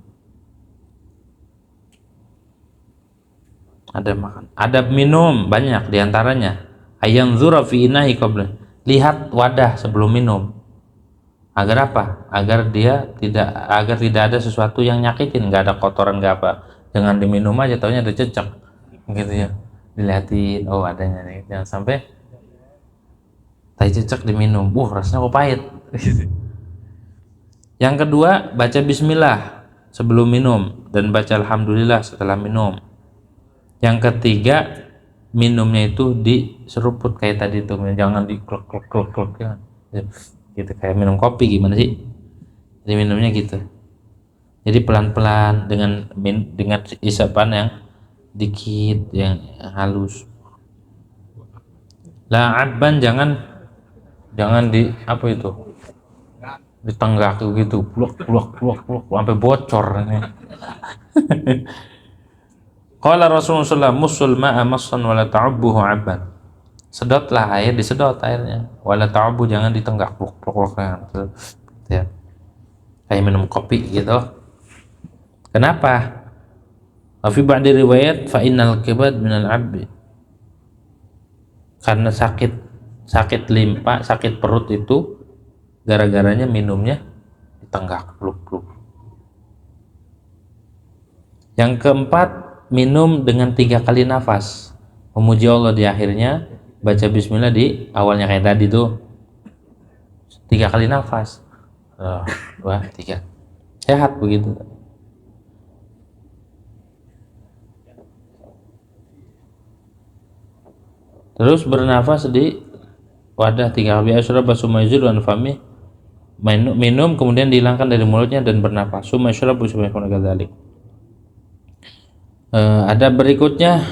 Adab makan. Adab minum banyak diantaranya. Ayanzura fi inahi qabla. Lihat wadah sebelum minum. Agar apa? Agar tidak ada sesuatu yang nyakitin, enggak ada kotoran enggak apa. Jangan diminum aja taunya ada cecek. Gitu ya. Dilihatin, oh adanya nih, jangan sampai tai cecek diminum, rasanya kok pahit. Yang kedua, baca bismillah sebelum minum dan baca alhamdulillah setelah minum. Yang ketiga, minumnya itu diseruput kayak tadi tuh, jangan diklok ya. Gitu kayak minum kopi gimana sih? Jadi minumnya gitu. Jadi pelan-pelan dengan isapan yang dikit, yang halus. La'abban, jangan di apa itu, ditenggak gitu, pluk sampai bocor ini. Qala Rasulullah musul ma'a massan wala ta'ubbuhu 'abban. Sedotlah air, disedot airnya. Wala ta'ubbu, jangan ditenggak pluk ya. Kayak minum kopi gitu. Kenapa? Fi ba'di riwayat fa innal kibad minal 'abdi. Karena sakit limpa, sakit perut itu gara-garanya minumnya ditenggak pluk. Yang keempat, minum dengan 3 kali nafas. Memuji Allah di akhirnya, baca bismillah di awalnya kayak tadi tuh. 3 kali nafas. 2, 3. Sehat begitu. Terus bernafas di wadah 3 kali. Asyraba summa yuzil wa fami. Minum kemudian dihilangkan dari mulutnya dan bernafas. Summa yashrabu summa yakunu kadzalik. Ada berikutnya,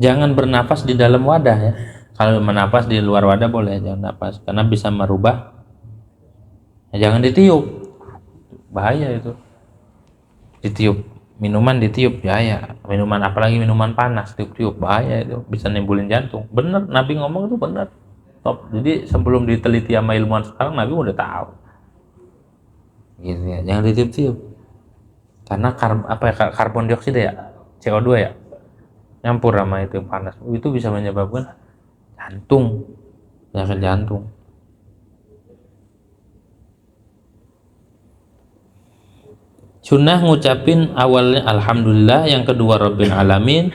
jangan bernafas di dalam wadah ya. Kalau menafas di luar wadah boleh, jangan nafas karena bisa merubah. Jangan ditiup, bahaya itu. Ditiup minuman ditiup bahaya, minuman apalagi minuman panas tiup-tiup bahaya, itu bisa nimbulin jantung. Bener, Nabi ngomong itu bener, top. Jadi sebelum diteliti sama ilmuwan sekarang, Nabi udah tahu gitu ya, jangan ditiup-tiup karena karbon dioksida ya, CO2 ya, nyampur sama itu panas, itu bisa menyebabkan jantung, penyakit jantung. Sunnah ngucapin awalnya alhamdulillah, yang kedua rabbil alamin,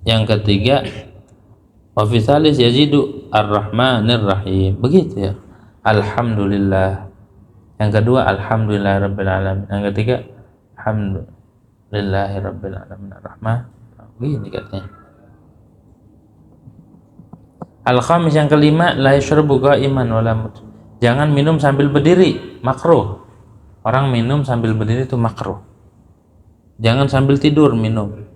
yang ketiga wa fi tsalis yazidu ar-rahmanir rahim, begitu ya. Alhamdulillah, yang kedua alhamdulillah rabbil alamin, yang ketiga alhamdulillahi rabbil alamin ar-rahman, begini katanya. Al-khamis, yang kelima, la yashrabu qa'iman wala mut, jangan minum sambil berdiri, makruh. Orang minum sambil berdiri itu makruh. Jangan sambil tidur minum,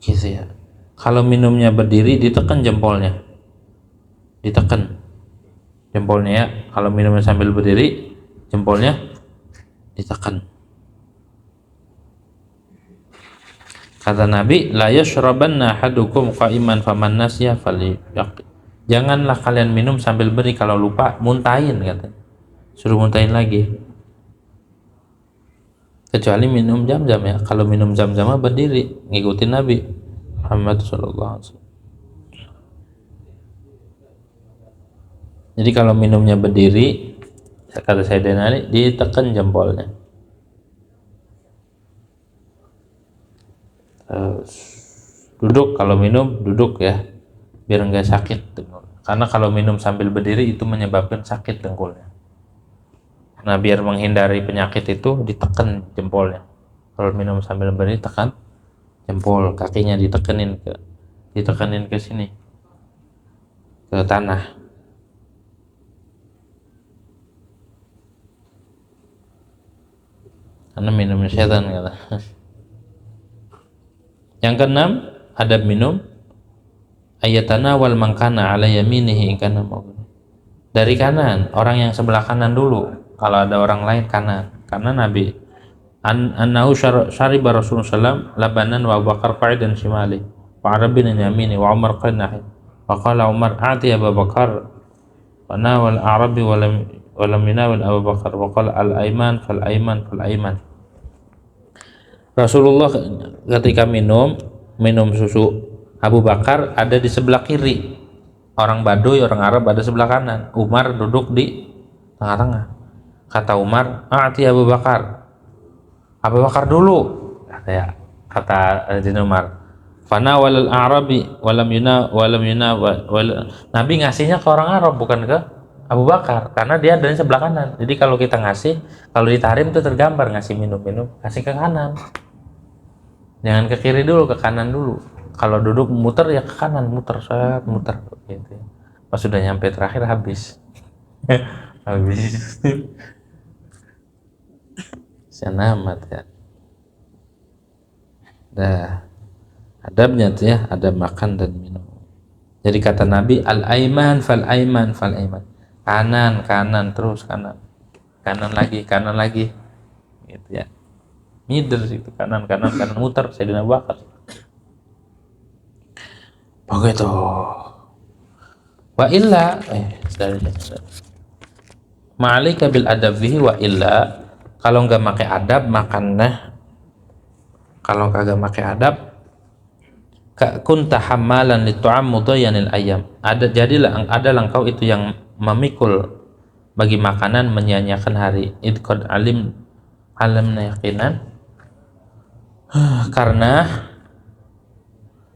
gitu ya. Kalau minumnya berdiri, ditekan jempolnya, ditekan jempolnya ya. Kalau minumnya sambil berdiri, jempolnya ditekan. Kata Nabi, la yashrabanna ahadukum qa'iman faman nasiya falyaqi, janganlah kalian minum sambil berdiri, kalau lupa muntahin, katanya, suruh muntahin lagi. Kecuali minum jam-jam ya. Kalau minum jam-jam berdiri, ngikutin Nabi Muhammad SAW. Jadi kalau minumnya berdiri, kata Sayyidina Ali, ditekan jempolnya. Duduk, kalau minum duduk ya, biar enggak sakit. Karena kalau minum sambil berdiri itu menyebabkan sakit dengkulnya. Nah, biar menghindari penyakit itu, ditekan jempolnya. Kalau minum sambil berdiri, tekan jempol, kakinya ditekenin ke sini, ke tanah. Karena minumnya setan, kata. Yang keenam, adab minum, ayatana wal mangkana ala yaminihi kana mau, dari kanan, orang yang sebelah kanan dulu. Kalau ada orang lain kanan, karena Nabi annahu syariba Rasulullah SAW labanan wa Abu Bakar qa'idan shimali wa Arabin yamini wa Umar qanahi wa qala Umar a'ti Abu Bakar wa nawal Arabi wa lam yunawil Abu Bakar wa qala al-aiman fal-aiman fal-aiman. Rasulullah ketika minum susu, Abu Bakar ada di sebelah kiri, orang Baduy, orang Arab ada sebelah kanan, Umar duduk di tengah-tengah. Kata Umar, a'ti Abu Bakar, Abu Bakar dulu, kata Umar. Fana walal Arabi walam yuna Nabi ngasihnya ke orang Arab, bukan ke Abu Bakar, karena dia ada di sebelah kanan. Jadi kalau kita ngasih, kalau di tahrim itu tergambar ngasih minum, kasih ke kanan, jangan ke kiri dulu, ke kanan dulu. Kalau duduk muter ya ke kanan, muter gitu. Pas sudah nyampe terakhir habis. Habis. Selamat ya. Dah, adabnya tuh ya, adab makan dan minum. Jadi kata Nabi, al-aiman fal-aiman fal-aiman, kanan terus kanan lagi gitu ya. Mider itu kanan muter, Sayyidina Abu Bakar. Begitu. Wa illa ma'alika bil adab bihi, wa illa, kalau nggak pakai adab makannya, kalau kagak pakai adab, kunta hamalan li tu'am mudayyanil ayam, jadilah engkau itu yang memikul bagi makanan menyia-nyiakan hari. Idqad alamna yaqinan, karena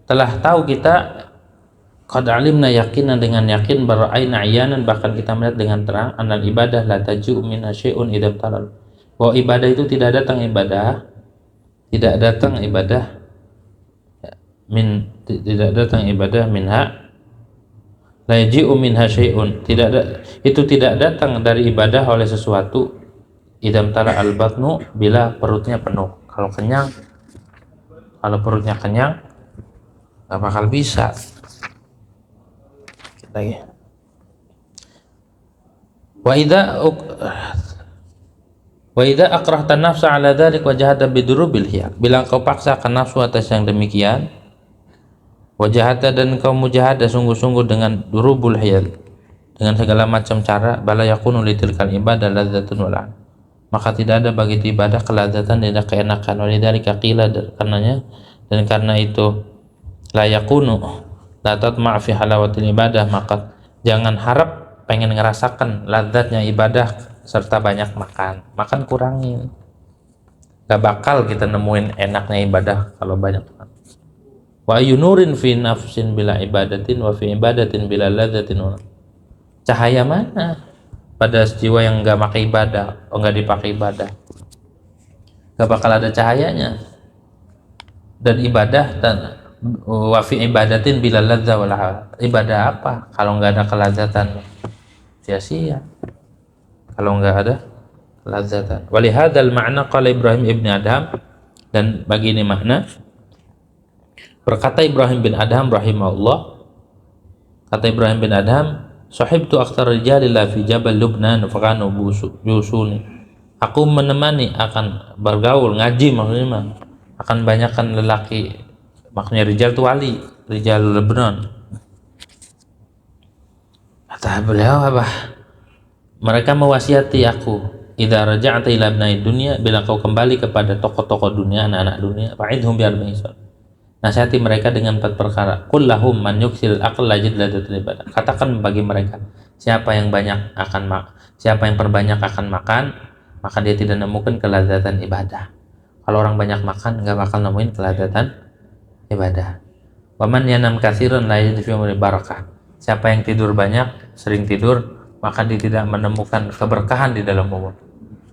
telah tahu kita, qad alimna yaqinan, dengan yakin, bara'aina ayanan, bahkan kita melihat dengan terang, anal ibadah la taju'u minha syai'un idam talal, bahwa ibadah itu tidak datang ibadah minha la yaji'u minha syai'un, itu tidak datang dari ibadah oleh sesuatu, idam tala al batnu, bila perutnya penuh. Kalau perutnya kenyang gak bakal bisa. Lagi. Wa idza Wa idza akrahta nafsa ala dzalik wa jahada bidurubil hiyal, bila kau paksakan nafsu atas yang demikian, wa jahada dan kau mujahadah sungguh-sungguh dengan durubul hiyal, dengan segala macam cara, bala yakunu litilkal ibadah ladzatun wala, maka tidak ada bagi itu ibadah keladzatan dan keenakan. Walidzalika qila, karenanya dan karena itu la yakunu la tatma' fi halawatil ibadah, maka jangan harap pengen ngerasakan ladzatnya ibadah serta banyak makan kurangin. Gak bakal kita nemuin enaknya ibadah kalau banyak makan. Wa yunurin fi nafsin bila ibadatin wa fi ibadatin bila ladzatin. Cahaya mana pada jiwa yang gak pakai ibadah, gak dipakai ibadah, gak bakal ada cahayanya. Dan ibadah dan wa fi ibadatin bila ladzah wala, ibadah apa kalau gak ada kelazatan? Sia-sia kalau nggak ada kelazatan. Walihadzal ma'na qala Ibrahim ibn Adham, dan bagi ini makna berkata Ibrahim bin Adham rahimahullah, kata Ibrahim bin Adham, sahibtu aktsar rijalillah fi jabal Lubnan fakanu busuni, aku menemani akan bergaul ngaji, maksudnya akan banyakkan lelaki, maknanya rijal itu wali, rijal Lebanon. Kata beliau apa? Mereka mewasiati aku, idza raja'ta ila abna'i dunya, bila kau kembali kepada tokoh-tokoh dunia, anak-anak dunia, fa'idhum bi arba'in syar, nasihati mereka dengan 4 perkara. Qul lahum man yuksil aql lajid ladatul ibadah, katakan bagi mereka, siapa yang perbanyak akan makan, maka dia tidak nemukan kelazatan ibadah. Kalau orang banyak makan nggak bakal nemuin kelazatan ibadah. Wa man yanam katsiran la yajid fi umri barakah, siapa yang tidur banyak, sering tidur, maka dia tidak menemukan keberkahan di dalam umur.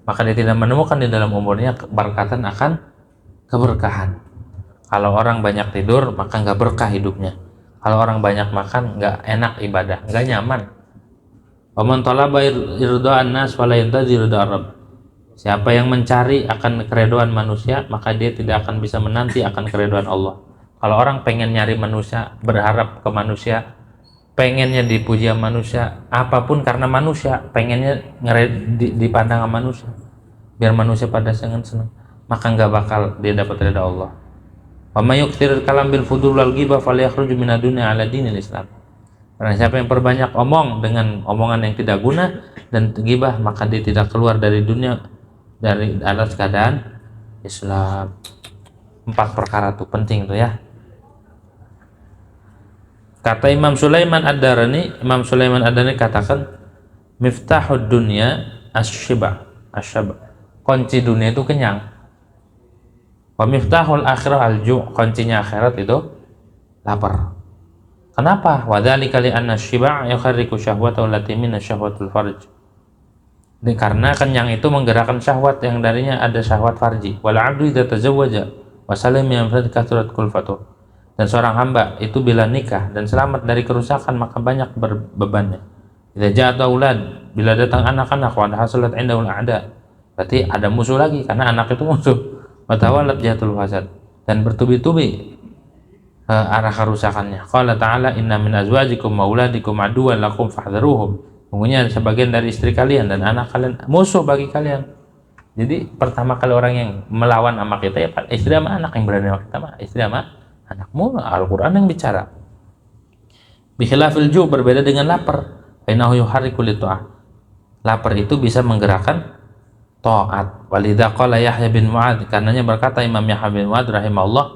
Maka dia tidak menemukan di dalam umurnya keberkatan akan keberkahan. Kalau orang banyak tidur, maka nggak berkah hidupnya. Kalau orang banyak makan, nggak enak ibadah, nggak nyaman. Waman talaba irda'an nas fala yantazir ridha rabb, siapa yang mencari akan keridhaan manusia, maka dia tidak akan bisa menanti akan keridhaan Allah. Kalau orang pengen nyari manusia, berharap ke manusia, pengennya dipuji sama manusia, apapun karena manusia, pengennya dipandang sama manusia, biar manusia pada senang, maka nggak bakal dia dapat ridha Allah. Wa may yukthir kalam bil fudul wal ghibah falyakhruj min ad-dunya ala dinil Islam, karena siapa yang perbanyak omong dengan omongan yang tidak guna dan ghibah, maka dia tidak keluar dari dunia dari atas keadaan Islam. 4 perkara tuh penting tuh ya. Kata Imam Sulaiman Ad-Darani, Imam Sulaiman Ad-Darani katakan, miftahud dunya asy-syiba, kunci dunia itu kenyang. Wa miftahul akhirah al-ju', kuncinya akhirat itu lapar. Kenapa? Wa dzalika li anna asy-syiba yukharriku syahwata allati min syahwatul farj. Karena kenyang itu menggerakkan syahwat yang darinya ada syahwat farji. Wal 'abdu idza tazawwaja wa salam min kathurat kulfatuh, dan seorang hamba itu bila nikah dan selamat dari kerusakan, maka banyak bebannya. Idza ja'at aulad, bila datang anak-anak, wa hasalat indahul a'da, berarti ada musuh lagi karena anak itu musuh. Wa tawalat jatul fasad, dan bertubi-tubi arah kerusakannya. Qala ta'ala, inna min azwajikum wa auladikum aduwwan lakum fahdharuhum, sungguhnya sebagian dari istri kalian dan anak kalian musuh bagi kalian. Jadi pertama kali orang yang melawan sama kita ya istri sama anak, yang berani sama kita mah istri sama anakmu. Al-Quran yang bicara. Bikhilafil ju', berbeda dengan lapar. Fainahu yuharriku lit-ta'ah, lapar itu bisa menggerakkan taat. Walidza qala Yahya bin Mu'adz, karenanya berkata Imam Yahya bin Mu'adz rahimahullah,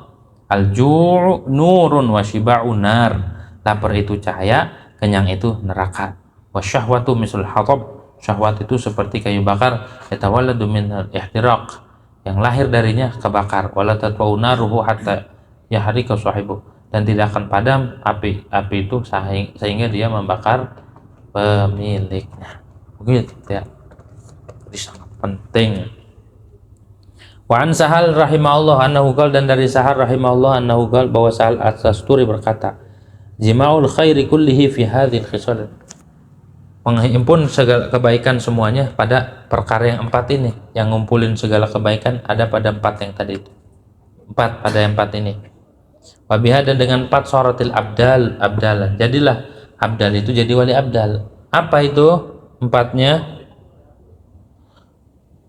al-ju'u nurun wa shiba'u nar, lapar itu cahaya, kenyang itu neraka. Wasyahwatu misal hatab, syahwat itu seperti kayu bakar, yatawalladu min al-ihtiraq, yang lahir darinya kebakar. Wala tatfa'u naruhu hatta yahrika sahibu, dan tidak akan padam api itu sehingga dia membakar pemiliknya. Begitu ya. Jadi sangat penting. Wa an Sahal rahimahullah annahu qala, dan dari Sahal rahimahullah annahu qala, bahwa Sahal As-Sasturi berkata, jima'ul khairi kullihi fi hadhil khisal, menghimpun segala kebaikan semuanya pada perkara yang 4 ini, yang ngumpulin segala kebaikan ada pada 4 yang tadi itu. 4 pada yang 4 ini. Wabiha, dan dengan 4 suratil abdalan, jadilah abdal itu jadi wali abdal. Apa itu 4-nya?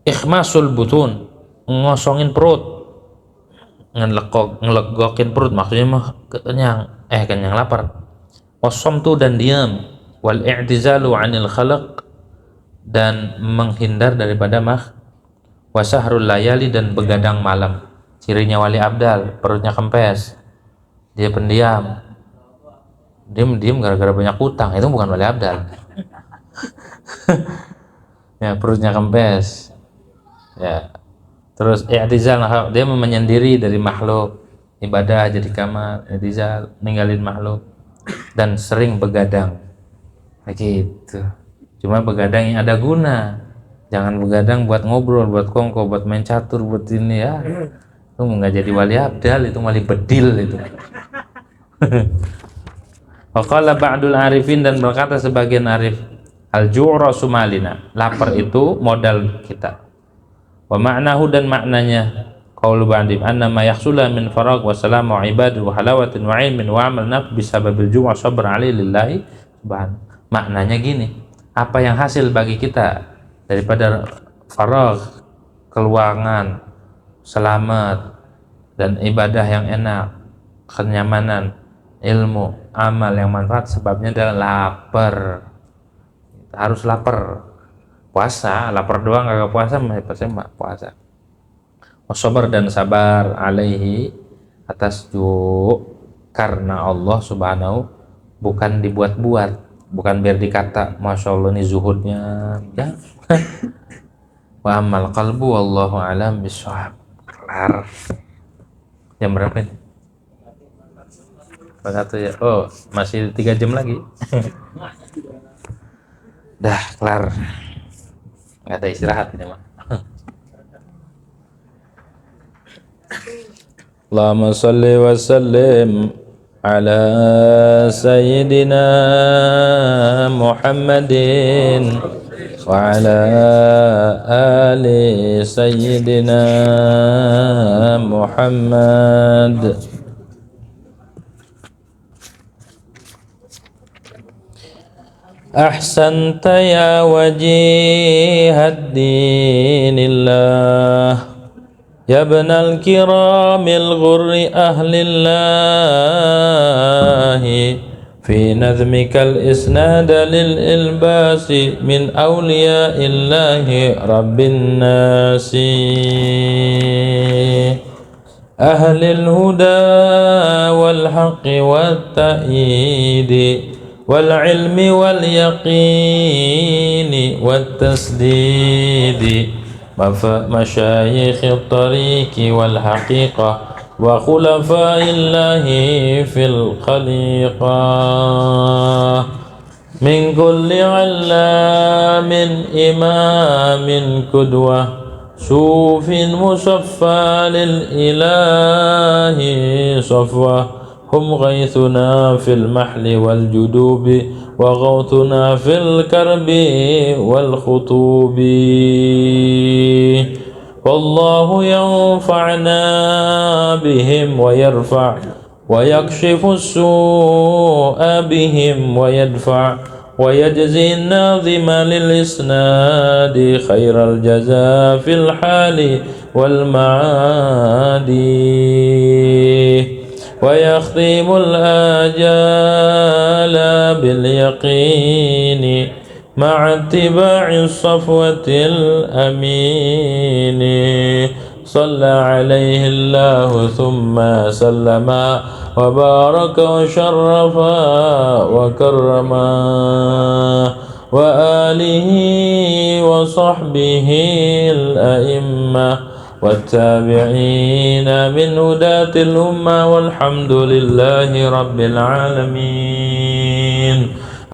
Ikhmasul butun, ngosongin perut, ngelegokin perut, maksudnya mah kenyang lapar. Wassamtu dan diam, wal i'tizalu 'anil khalaq dan menghindar daripada wasahrul layali dan begadang malam. Cirinya wali abdal, perutnya kempes, dia pendiam, diem gara-gara banyak utang, itu bukan wali abdal. Ya, perutnya kempes, ya. Terus i'tizal, dia menyendiri dari makhluk, ibadah aja di kamar, i'tizal, ninggalin makhluk, dan sering begadang, begitu. Cuma begadang yang ada guna, jangan begadang buat ngobrol, buat kongko, buat main catur, buat ini ya. Itu nggak jadi wali abdal, itu wali bedil itu. Waqala ba'dul arifin, dan berkata sebagian arif, al-ju'ra sumalina, lapar itu modal kita. Wa ma'nahu, dan maknanya qaulu ba'dim anna ma yahsula min faragh wa salam wa ibadah wa halawatin wa ilmin wa amal nafs bisababil ju' wa sabr 'alaihi lillahi subhanahu. Maknanya gini, apa yang hasil bagi kita daripada faragh, keluangan, selamat, dan ibadah yang enak, kenyamanan, ilmu, amal yang manfaat, sebabnya adalah lapar. Kita harus lapar. Puasa, lapar doang kagak puasa, pasti puasa. Wasabar, dan sabar, alaihi, atas ju', karena Allah subhanahu, bukan dibuat-buat, bukan biar dikata masya Allah nih zuhudnya ya. Wa amal qalbu wallahu alam bishawab. Kelar. Jam berapa ini? Satu ya. Oh, masih 3 jam lagi. Dah kelar. Nggak ada istirahat ini mah. Allahumma salli wa sallim ala sayyidina Muhammadin wa ala ali sayyidina Muhammad. Ahsanta ya wajihad dinillah ya ibnal kiramil ghurri ahlillahi fi nadhmikal isnada lil ilbasi min awliyaillahi rabbin nasi ahlil huda wal haqqi wat ta'yidi wal ilmi wal yaqini wat tasdidi masyayikh at-tariqi wal haqiqah wa khulafaillahi fil khaliqah min kulli allamin imamin qudwah sufin musaffa lil ilahi safwah hum ghaithuna fil mahli wal judubi wa ghawthuna fil karbi wal khutubi wallahu yanfa'na bihim wa yarfa' wa yakshifu as-su'a bihim wa yadfa' wa yajzi an-nadhima lil isnadi khairal jazaa fil hali wal ma'adi ويختم الآجال باليقين مع اتباع الصفوة الأمين صلى عليه الله ثم سلم وبارك وشرف وكرم وآله وصحبه الأئمة والتابعين من هداة الأمة والحمد لله رب العالمين.